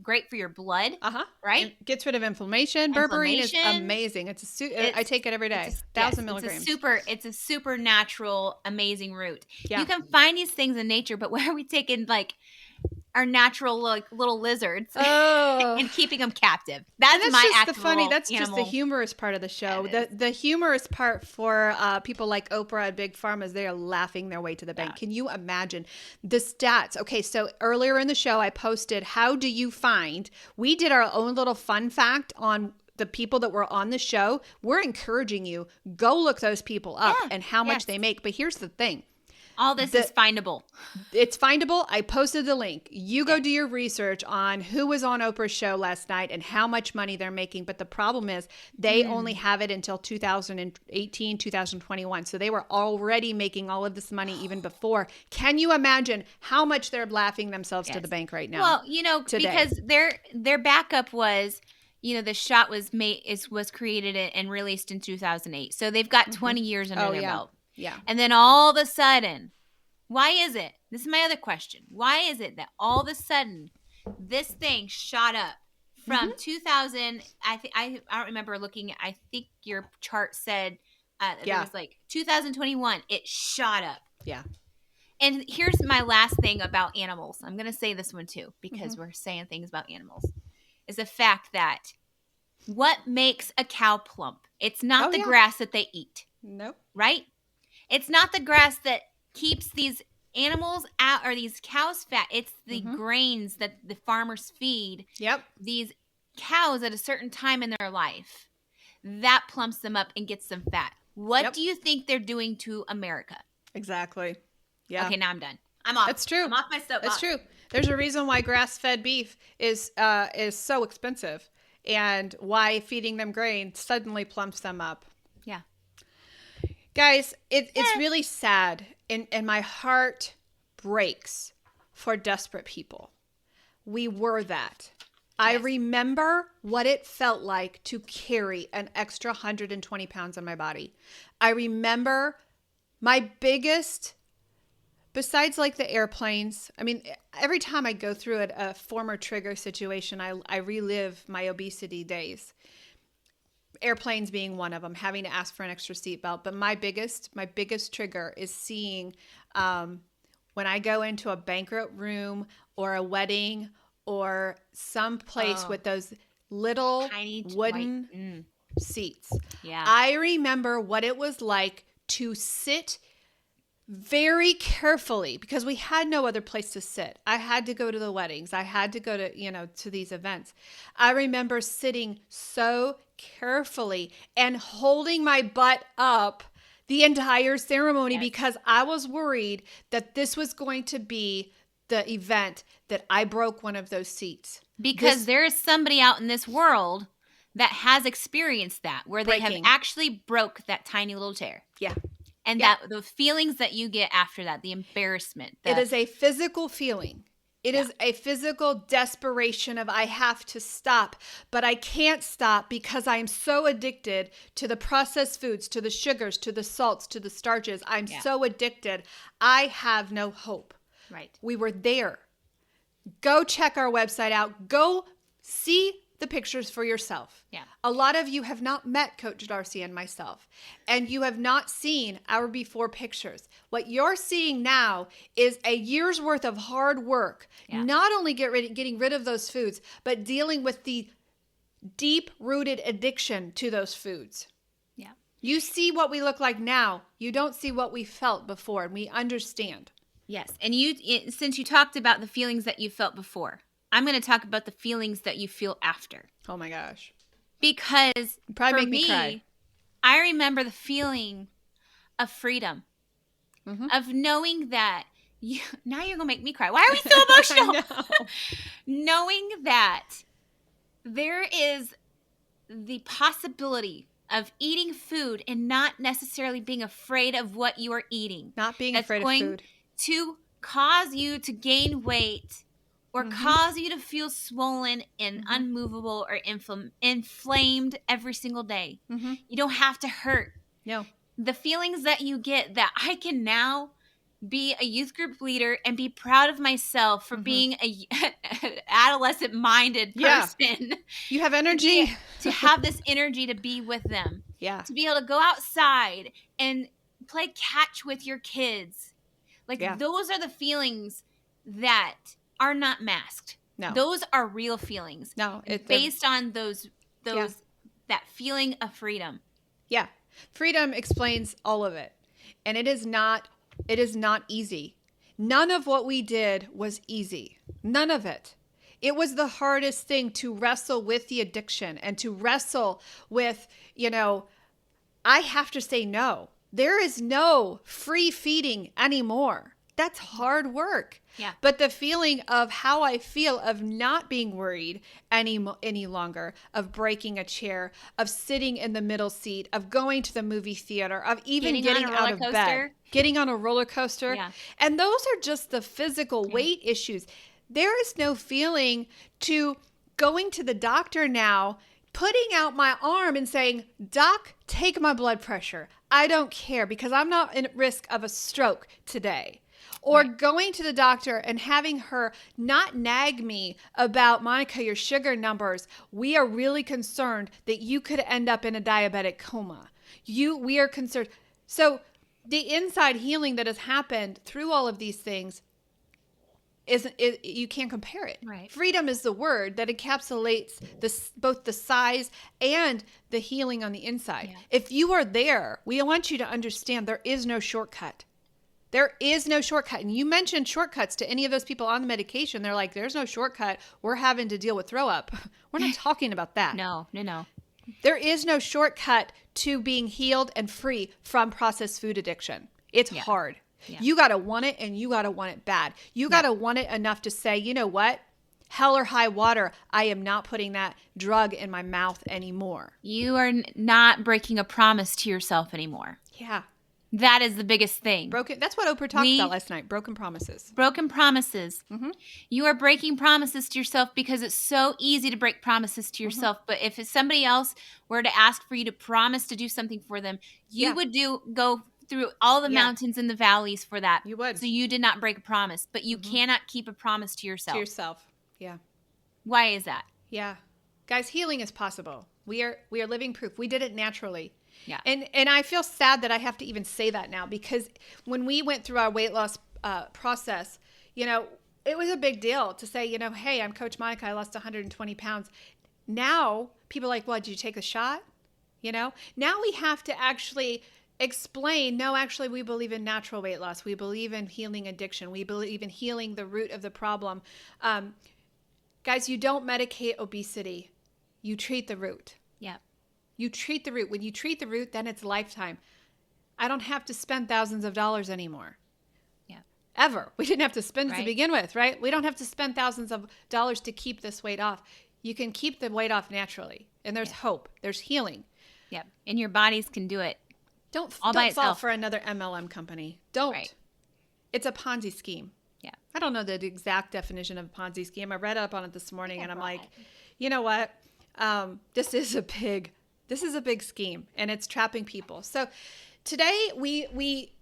B: great for your blood. Right?
A: It gets rid of inflammation. Berberine is amazing. I take it every day. 1,000 milligrams.
B: It's a super natural, amazing root.
A: Yeah.
B: You can find these things in nature, but where are we taking like our natural like little lizards and keeping them captive? That's
A: just the humorous part of the show. The humorous part for people like Oprah and Big Pharma is they are laughing their way to the bank. Can you imagine the stats? Okay, so earlier in the show I posted, we did our own little fun fact on the people that were on the show. We're encouraging you, go look those people up and how much they make. But here's the thing.
B: All this is findable.
A: It's findable. I posted the link. You go do your research on who was on Oprah's show last night and how much money they're making. But the problem is they only have it until 2018, 2021. So they were already making all of this money even before. Can you imagine how much they're laughing themselves to the bank right now?
B: Well, because their backup was, the shot was created and released in 2008. So they've got 20 years under their belt.
A: Yeah.
B: And then all of a sudden, why is it? This is my other question. Why is it that all of a sudden this thing shot up from 2000? I don't remember looking. I think your chart said there was like 2021. It shot up.
A: Yeah.
B: And here's my last thing about animals. I'm going to say this one too because we're saying things about animals. Is the fact that what makes a cow plump? It's not the grass that they eat.
A: Nope.
B: Right? It's not the grass that keeps these animals or these cows fat. It's the grains that the farmers feed
A: these
B: cows at a certain time in their life, that plumps them up and gets them fat. What do you think they're doing to America?
A: Exactly. Yeah.
B: Okay, now I'm done. I'm off.
A: That's true.
B: I'm off my soapbox.
A: That's true. There's a reason why grass-fed beef is so expensive, and why feeding them grain suddenly plumps them up.
B: Yeah.
A: Guys, it's really sad, and my heart breaks for desperate people. We were that. Yes. I remember what it felt like to carry an extra 120 pounds on my body. I remember my biggest, besides like the airplanes, I mean, every time I go through a former trigger situation, I relive my obesity days. Airplanes being one of them, having to ask for an extra seatbelt. But my biggest trigger is seeing when I go into a banquet room or a wedding or some place with those little tiny wooden seats.
B: Yeah.
A: I remember what it was like to sit very carefully, because we had no other place to sit. I had to go to the weddings. I had to go to, to these events. I remember sitting so carefully and holding my butt up the entire ceremony because I was worried that this was going to be the event that I broke one of those seats.
B: Because there is somebody out in this world that has experienced that, where they have actually broke that tiny little chair.
A: Yeah.
B: And that the feelings that you get after that, the embarrassment.
A: It is a physical feeling. It is a physical desperation of I have to stop, but I can't stop because I am so addicted to the processed foods, to the sugars, to the salts, to the starches. I'm so addicted. I have no hope.
B: Right.
A: We were there. Go check our website out. Go see the pictures for yourself.
B: Yeah.
A: A lot of you have not met Coach Darcy and myself, and you have not seen our before pictures. What you're seeing now is a year's worth of hard work, not only getting rid of those foods, but dealing with the deep-rooted addiction to those foods.
B: Yeah.
A: You see what we look like now. You don't see what we felt before, and we understand.
B: Yes. And since you talked about the feelings that you felt before, I'm going to talk about the feelings that you feel after.
A: Oh my gosh.
B: Because
A: probably
B: for
A: make me cry.
B: I remember the feeling of freedom, of knowing that now you're going to make me cry. Why are we so emotional? Knowing that there is the possibility of eating food and not necessarily being afraid of what you are eating.
A: Not being afraid of food.
B: To cause you to gain weight or cause you to feel swollen and unmovable or inflamed every single day. You don't have to hurt.
A: No.
B: The feelings that you get, that I can now be a youth group leader and be proud of myself for being an adolescent-minded person.
A: You have energy.
B: To have this energy to be with them.
A: Yeah.
B: To be able to go outside and play catch with your kids. Those are the feelings that are not masked.
A: No.
B: Those are real feelings.
A: No.
B: Based on those that feeling of freedom.
A: Yeah. Freedom explains all of it. And it is not easy. None of what we did was easy. None of it. It was the hardest thing to wrestle with the addiction and to wrestle with, I have to say no. There is no free feeding anymore. That's hard work.
B: Yeah.
A: But the feeling of how I feel of not being worried any longer, of breaking a chair, of sitting in the middle seat, of going to the movie theater, of even getting out of bed, getting on a roller coaster.
B: Yeah.
A: And those are just the physical weight issues. There is no feeling to going to the doctor now, putting out my arm and saying, "Doc, take my blood pressure. I don't care because I'm not at risk of a stroke today." Or going to the doctor and having her not nag me about, "Monica, your sugar numbers. We are really concerned that you could end up in a diabetic coma. We are concerned." So the inside healing that has happened through all of these things you can't compare it.
B: Right.
A: Freedom is the word that encapsulates both the size and the healing on the inside. Yeah. If you are there, we want you to understand there is no shortcut. There is no shortcut. And you mentioned shortcuts to any of those people on the medication. They're like, there's no shortcut. We're having to deal with throw up. We're not talking about that.
B: No.
A: There is no shortcut to being healed and free from processed food addiction. It's hard. Yeah. You got to want it, and you got to want it bad. You got to want it enough to say, you know what? Hell or high water, I am not putting that drug in my mouth anymore.
B: You are not breaking a promise to yourself anymore.
A: Yeah.
B: That is the biggest thing.
A: That's what Oprah talked about last night. Broken promises.
B: Broken promises. Mm-hmm. You are breaking promises to yourself because it's so easy to break promises to yourself. Mm-hmm. But if somebody else were to ask for you to promise to do something for them, you would go through all the mountains and the valleys for that.
A: You would.
B: So you did not break a promise, but you cannot keep a promise to yourself.
A: To yourself. Yeah.
B: Why is that?
A: Yeah. Guys, healing is possible. We are living proof. We did it naturally.
B: Yeah.
A: And I feel sad that I have to even say that now, because when we went through our weight loss process, it was a big deal to say, hey, I'm Coach Monica. I lost 120 pounds. Now people are like, well, did you take a shot? Now we have to actually explain, no, actually, we believe in natural weight loss. We believe in healing addiction. We believe in healing the root of the problem. Guys, you don't medicate obesity. You treat the root.
B: Yeah.
A: You treat the root. When you treat the root, then it's lifetime. I don't have to spend thousands of dollars anymore.
B: Yeah.
A: Ever. We didn't have to spend to begin with, right? We don't have to spend thousands of dollars to keep this weight off. You can keep the weight off naturally. And there's hope. There's healing.
B: Yeah. And your bodies can do it.
A: Don't fall for another MLM company. Don't.
B: Right.
A: It's a Ponzi scheme.
B: Yeah.
A: I don't know the exact definition of a Ponzi scheme. I read up on it this morning, and I'm like, you know what? This is a big scheme, and it's trapping people. So today we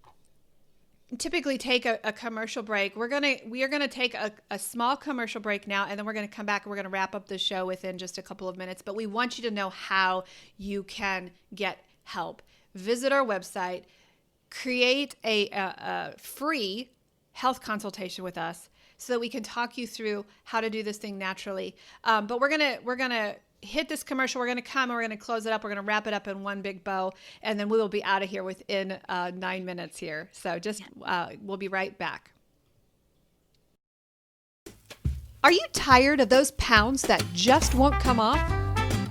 A: typically take a commercial break. We are gonna take a small commercial break now, and then we're gonna come back and we're gonna wrap up the show within just a couple of minutes. But we want you to know how you can get help. Visit our website, create a free health consultation with us so that we can talk you through how to do this thing naturally. But we're gonna hit this commercial. We're gonna come and we're gonna close it up. We're gonna wrap it up in one big bow, and then we will be out of here within 9 minutes here. So we'll be right back. Are you tired of those pounds that just won't come off?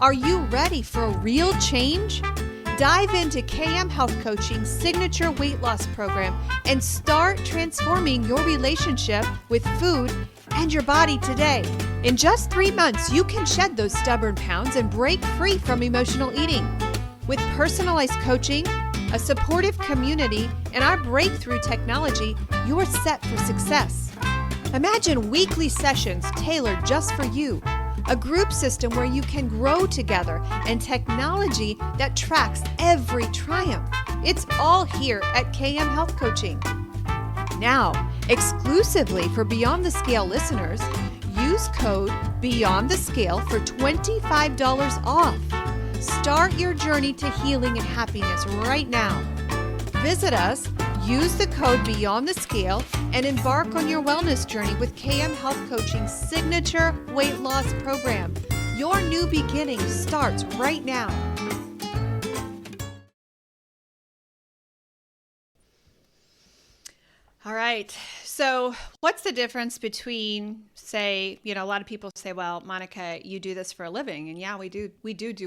A: Are you ready for a real change? Dive into KM Health Coaching's signature weight loss program and start transforming your relationship with food and your body today. In just 3 months, you can shed those stubborn pounds and break free from emotional eating. With personalized coaching, a supportive community, and our breakthrough technology, you're set for success. Imagine weekly sessions tailored just for you. A group system where you can grow together, and technology that tracks every triumph. It's all here at KM Health Coaching. Now, exclusively for Beyond the Scale listeners, use code Beyond the Scale for $25 off. Start your journey to healing and happiness right now. Visit us, use the code Beyond the Scale, and embark on your wellness journey with KM Health Coaching's signature weight loss program. Your new beginning starts right now. All right. So what's the difference between, say, a lot of people say, well, Monica, you do this for a living. And yeah, we do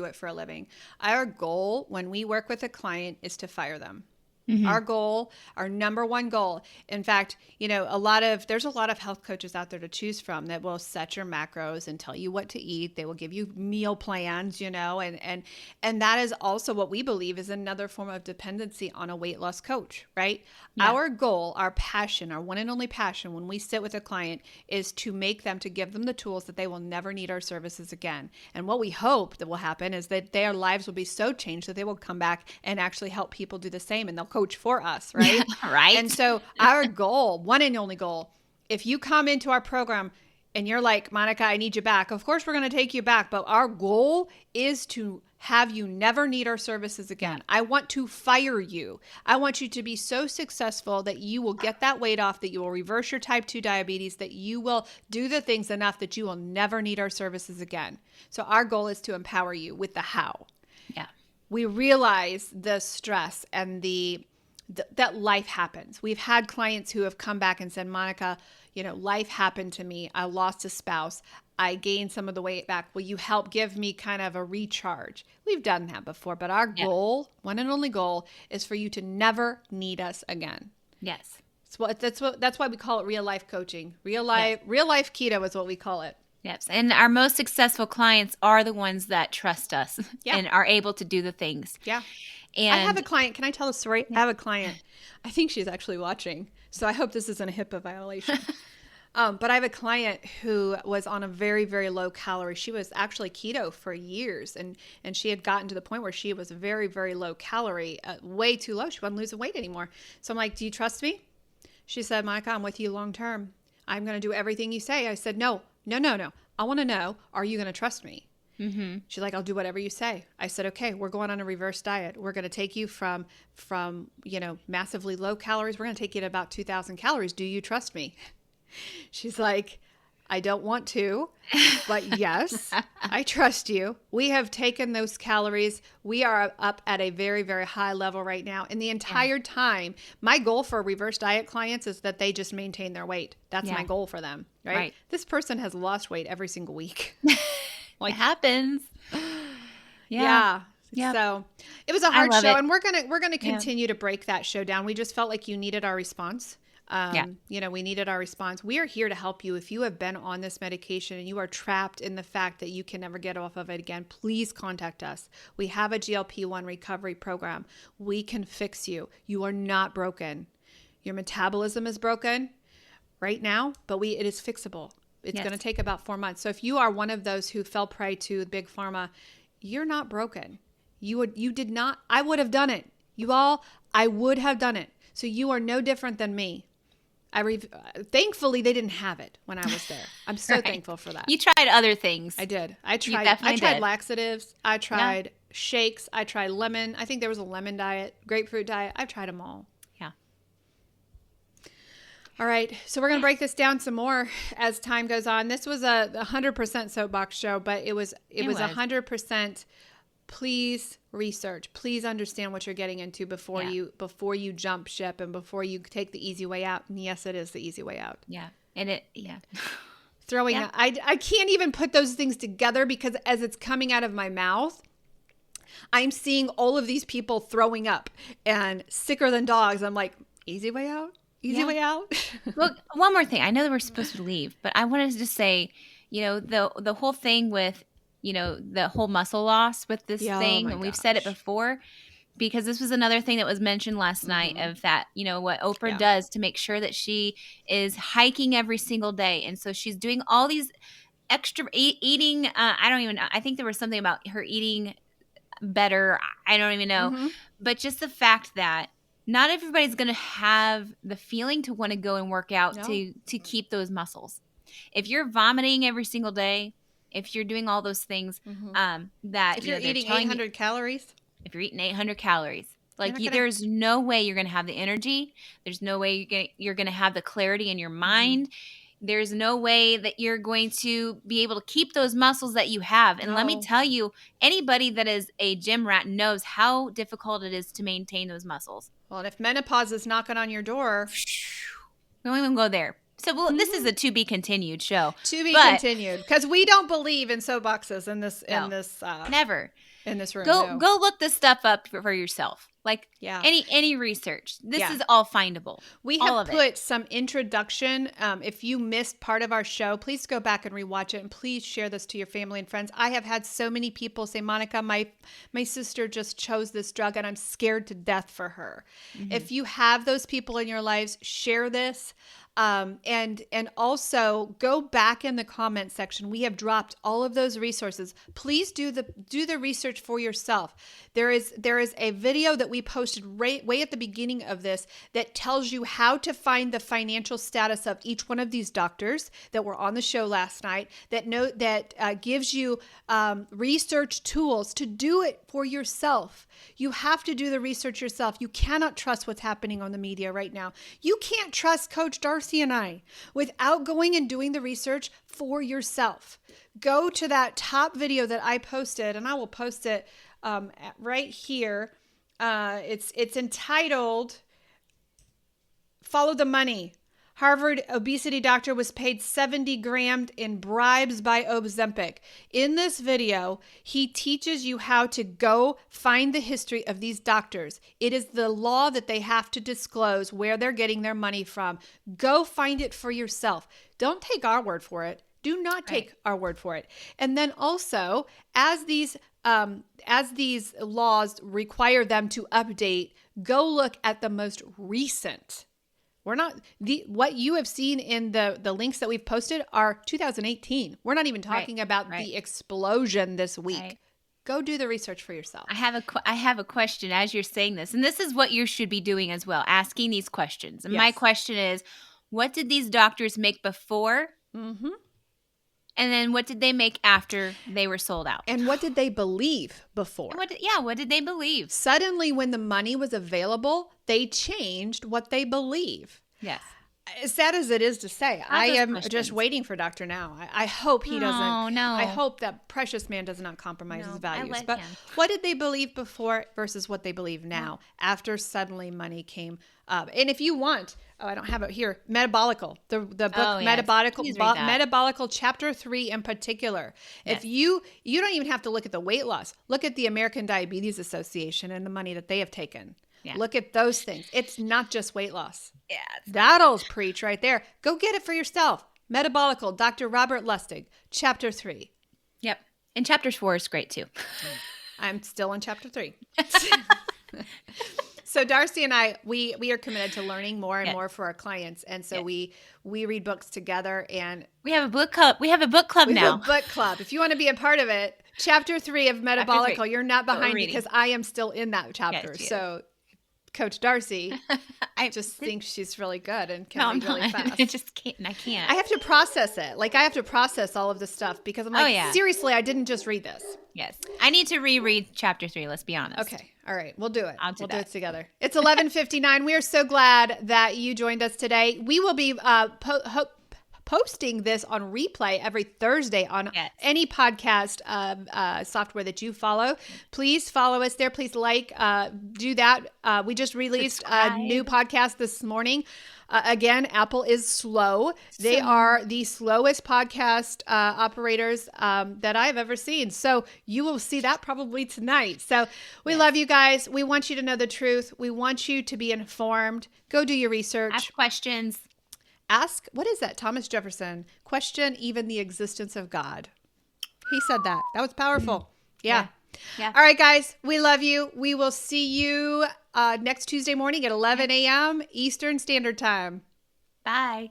A: it for a living. Our goal when we work with a client is to fire them. Mm-hmm. Our goal, our number one goal. In fact, there's a lot of health coaches out there to choose from that will set your macros and tell you what to eat. They will give you meal plans, and that is also what we believe is another form of dependency on a weight loss coach, right? Yeah. Our goal, our passion, our one and only passion when we sit with a client is to give them the tools that they will never need our services again. And what we hope that will happen is that their lives will be so changed that they will come back and actually help people do the same, and they'll coach for us, right?
B: Right.
A: And so our goal, one and only goal, if you come into our program and you're like, Monica, I need you back, of course we're going to take you back, but our goal is to have you never need our services again. I want to fire you. I want you to be so successful that you will get that weight off, that you will reverse your type 2 diabetes, that you will do the things enough that you will never need our services again. So our goal is to empower you with the how.
B: Yeah.
A: We realize the stress and the that life happens. We've had clients who have come back and said, Monica, life happened to me. I lost a spouse. I gained some of the weight back. Will you help give me kind of a recharge? We've done that before, but our goal, one and only goal, is for you to never need us again.
B: Yes.
A: That's why we call it real life coaching. Real life keto is what we call it.
B: Yes. And our most successful clients are the ones that trust us and are able to do the things.
A: Yeah.
B: And
A: I have a client. Can I tell a story? I have a client. I think she's actually watching. So I hope this isn't a HIPAA violation. But I have a client who was on a very, very low calorie. She was actually keto for years. And she had gotten to the point where she was very, very low calorie, way too low. She wasn't losing weight anymore. So I'm like, do you trust me? She said, Monica, I'm with you long term. I'm going to do everything you say. I said, no. I want to know, are you going to trust me? Mm-hmm. She's like, I'll do whatever you say. I said, okay, we're going on a reverse diet. We're going to take you from massively low calories. We're going to take you to about 2,000 calories. Do you trust me? She's like, I don't want to, but yes, I trust you. We have taken those calories. We are up at a very, very high level right now. And the entire time, my goal for reverse diet clients is that they just maintain their weight. That's my goal for them, right? This person has lost weight every single week.
B: Like, it happens.
A: Yeah. So it was a hard show, and we're gonna continue to break that show down. We just felt like you needed our response. We needed our response. We are here to help you. If you have been on this medication and you are trapped in the fact that you can never get off of it again, please contact us. We have a GLP-1 recovery program. We can fix you. You are not broken. Your metabolism is broken right now, but it is fixable. It's going to take about 4 months. So if you are one of those who fell prey to Big Pharma, you're not broken. You did not. I would have done it. I would have done it. So you are no different than me. Thankfully, they didn't have it when I was there. I'm so thankful for that.
B: You tried other things.
A: I did. I tried laxatives. I tried shakes. I tried lemon. I think there was a lemon diet, grapefruit diet. I've tried them all.
B: Yeah.
A: All right. So we're going to break this down some more as time goes on. This was a 100% soapbox show, but it was 100%. Please research. Please understand what you're getting into before you jump ship and before you take the easy way out. And yes, it is the easy way out.
B: Yeah. And
A: I can't even put those things together because as it's coming out of my mouth, I'm seeing all of these people throwing up and sicker than dogs. I'm like, easy way out? Easy way out?
B: Look, one more thing. I know that we're supposed to leave, but I wanted to just say, the whole thing with the whole muscle loss with this thing. And we've said it before, because this was another thing that was mentioned last night of that, what Oprah does to make sure that she is hiking every single day. And so she's doing all these extra eating. I think there was something about her eating better. I don't even know. Mm-hmm. But just the fact that not everybody's going to have the feeling to want to go and work out to keep those muscles. If you're vomiting every single day, if you're doing all those things, that
A: if you're eating 800 calories,
B: if you're eating 800 calories, there's no way you're going to have the energy. There's no way you're going to have the clarity in your mind. There's no way that you're going to be able to keep those muscles that you have. And let me tell you, anybody that is a gym rat knows how difficult it is to maintain those muscles.
A: Well, and if menopause is knocking on your door,
B: we won't even go there. So this is a to be continued show.
A: To be continued, because we don't believe in soapboxes in this
B: never
A: in this room.
B: Go look this stuff up for yourself. Any research. This is all findable.
A: We have put some introduction. If you missed part of our show, please go back and rewatch it, and please share this to your family and friends. I have had so many people say, Monica, my sister just chose this drug and I'm scared to death for her. Mm-hmm. If you have those people in your lives, share this. And also go back in the comment section. We have dropped all of those resources. Please do the research for yourself. There is a video that we posted way at the beginning of this that tells you how to find the financial status of each one of these doctors that were on the show last night, that gives you research tools to do it for yourself. You have to do the research yourself. You cannot trust what's happening on the media right now. You can't trust Coach Darcy and I without going and doing the research for yourself. Go to that top video that I posted, and I will post it right here. It's entitled Follow the money. Harvard obesity doctor was paid 70 grand in bribes by Ozempic. In this video, he teaches you how to go find the history of these doctors. It is the law that they have to disclose where they're getting their money from. Go find it for yourself. Don't take our word for it. Do not take our word for it. And then also, as these laws require them to update, go look at the most recent. What you have seen in the links that we've posted are 2018. We're not even talking about the explosion this week. Right. Go do the research for yourself.
B: I have a question as you're saying this, and this is what you should be doing as well, asking these questions. And my question is, what did these doctors make before? Mm-hmm. And then what did they make after they were sold out?
A: And what did they believe before?
B: What did they believe?
A: Suddenly, when the money was available, they changed what they believe.
B: Yes.
A: As sad as it is to say, I am just waiting for Dr. Now. I hope he doesn't. No. I hope that precious man does not compromise his values. But what did they believe before versus what they believe now after suddenly money came up? And if you want, I don't have it here, Metabolical, the book Metabolical chapter 3 in particular. Yes. If you don't even have to look at the weight loss, look at the American Diabetes Association and the money that they have taken. Yeah. Look at those things. It's not just weight loss.
B: Yeah.
A: That'll preach right there. Go get it for yourself. Metabolical, Dr. Robert Lustig, chapter 3.
B: Yep. And chapter 4 is great too.
A: I'm still in chapter 3. So Darcy and I, we are committed to learning more and more for our clients. And so we read books together, and
B: we have a book club. We have a book club now.
A: Have a book club. If you want to be a part of it, chapter 3 of Metabolical, you're not behind me because I am still in that chapter. Yes, so Coach Darcy, I just think she's really good and can read really fast.
B: I just can't. I can't.
A: I have to process it. Like I have to process all of this stuff because I'm like, seriously, I didn't just read this.
B: Yes. I need to reread chapter 3. Let's be honest.
A: Okay. All right. We'll do it.
B: We'll do
A: it together. It's 11:59. We are so glad that you joined us today. We will be posting this on replay every Thursday on any podcast software that you follow. Please follow us there. Please do that. We just released a new podcast this morning. Again, Apple is slow. They are the slowest podcast operators that I've ever seen. So you will see that probably tonight. So we love you guys. We want you to know the truth. We want you to be informed. Go do your research.
B: Ask questions.
A: Ask, what is that? Thomas Jefferson, question even the existence of God. He said that. That was powerful. Yeah. All right, guys, we love you. We will see you next Tuesday morning at 11 a.m. Eastern Standard Time.
B: Bye.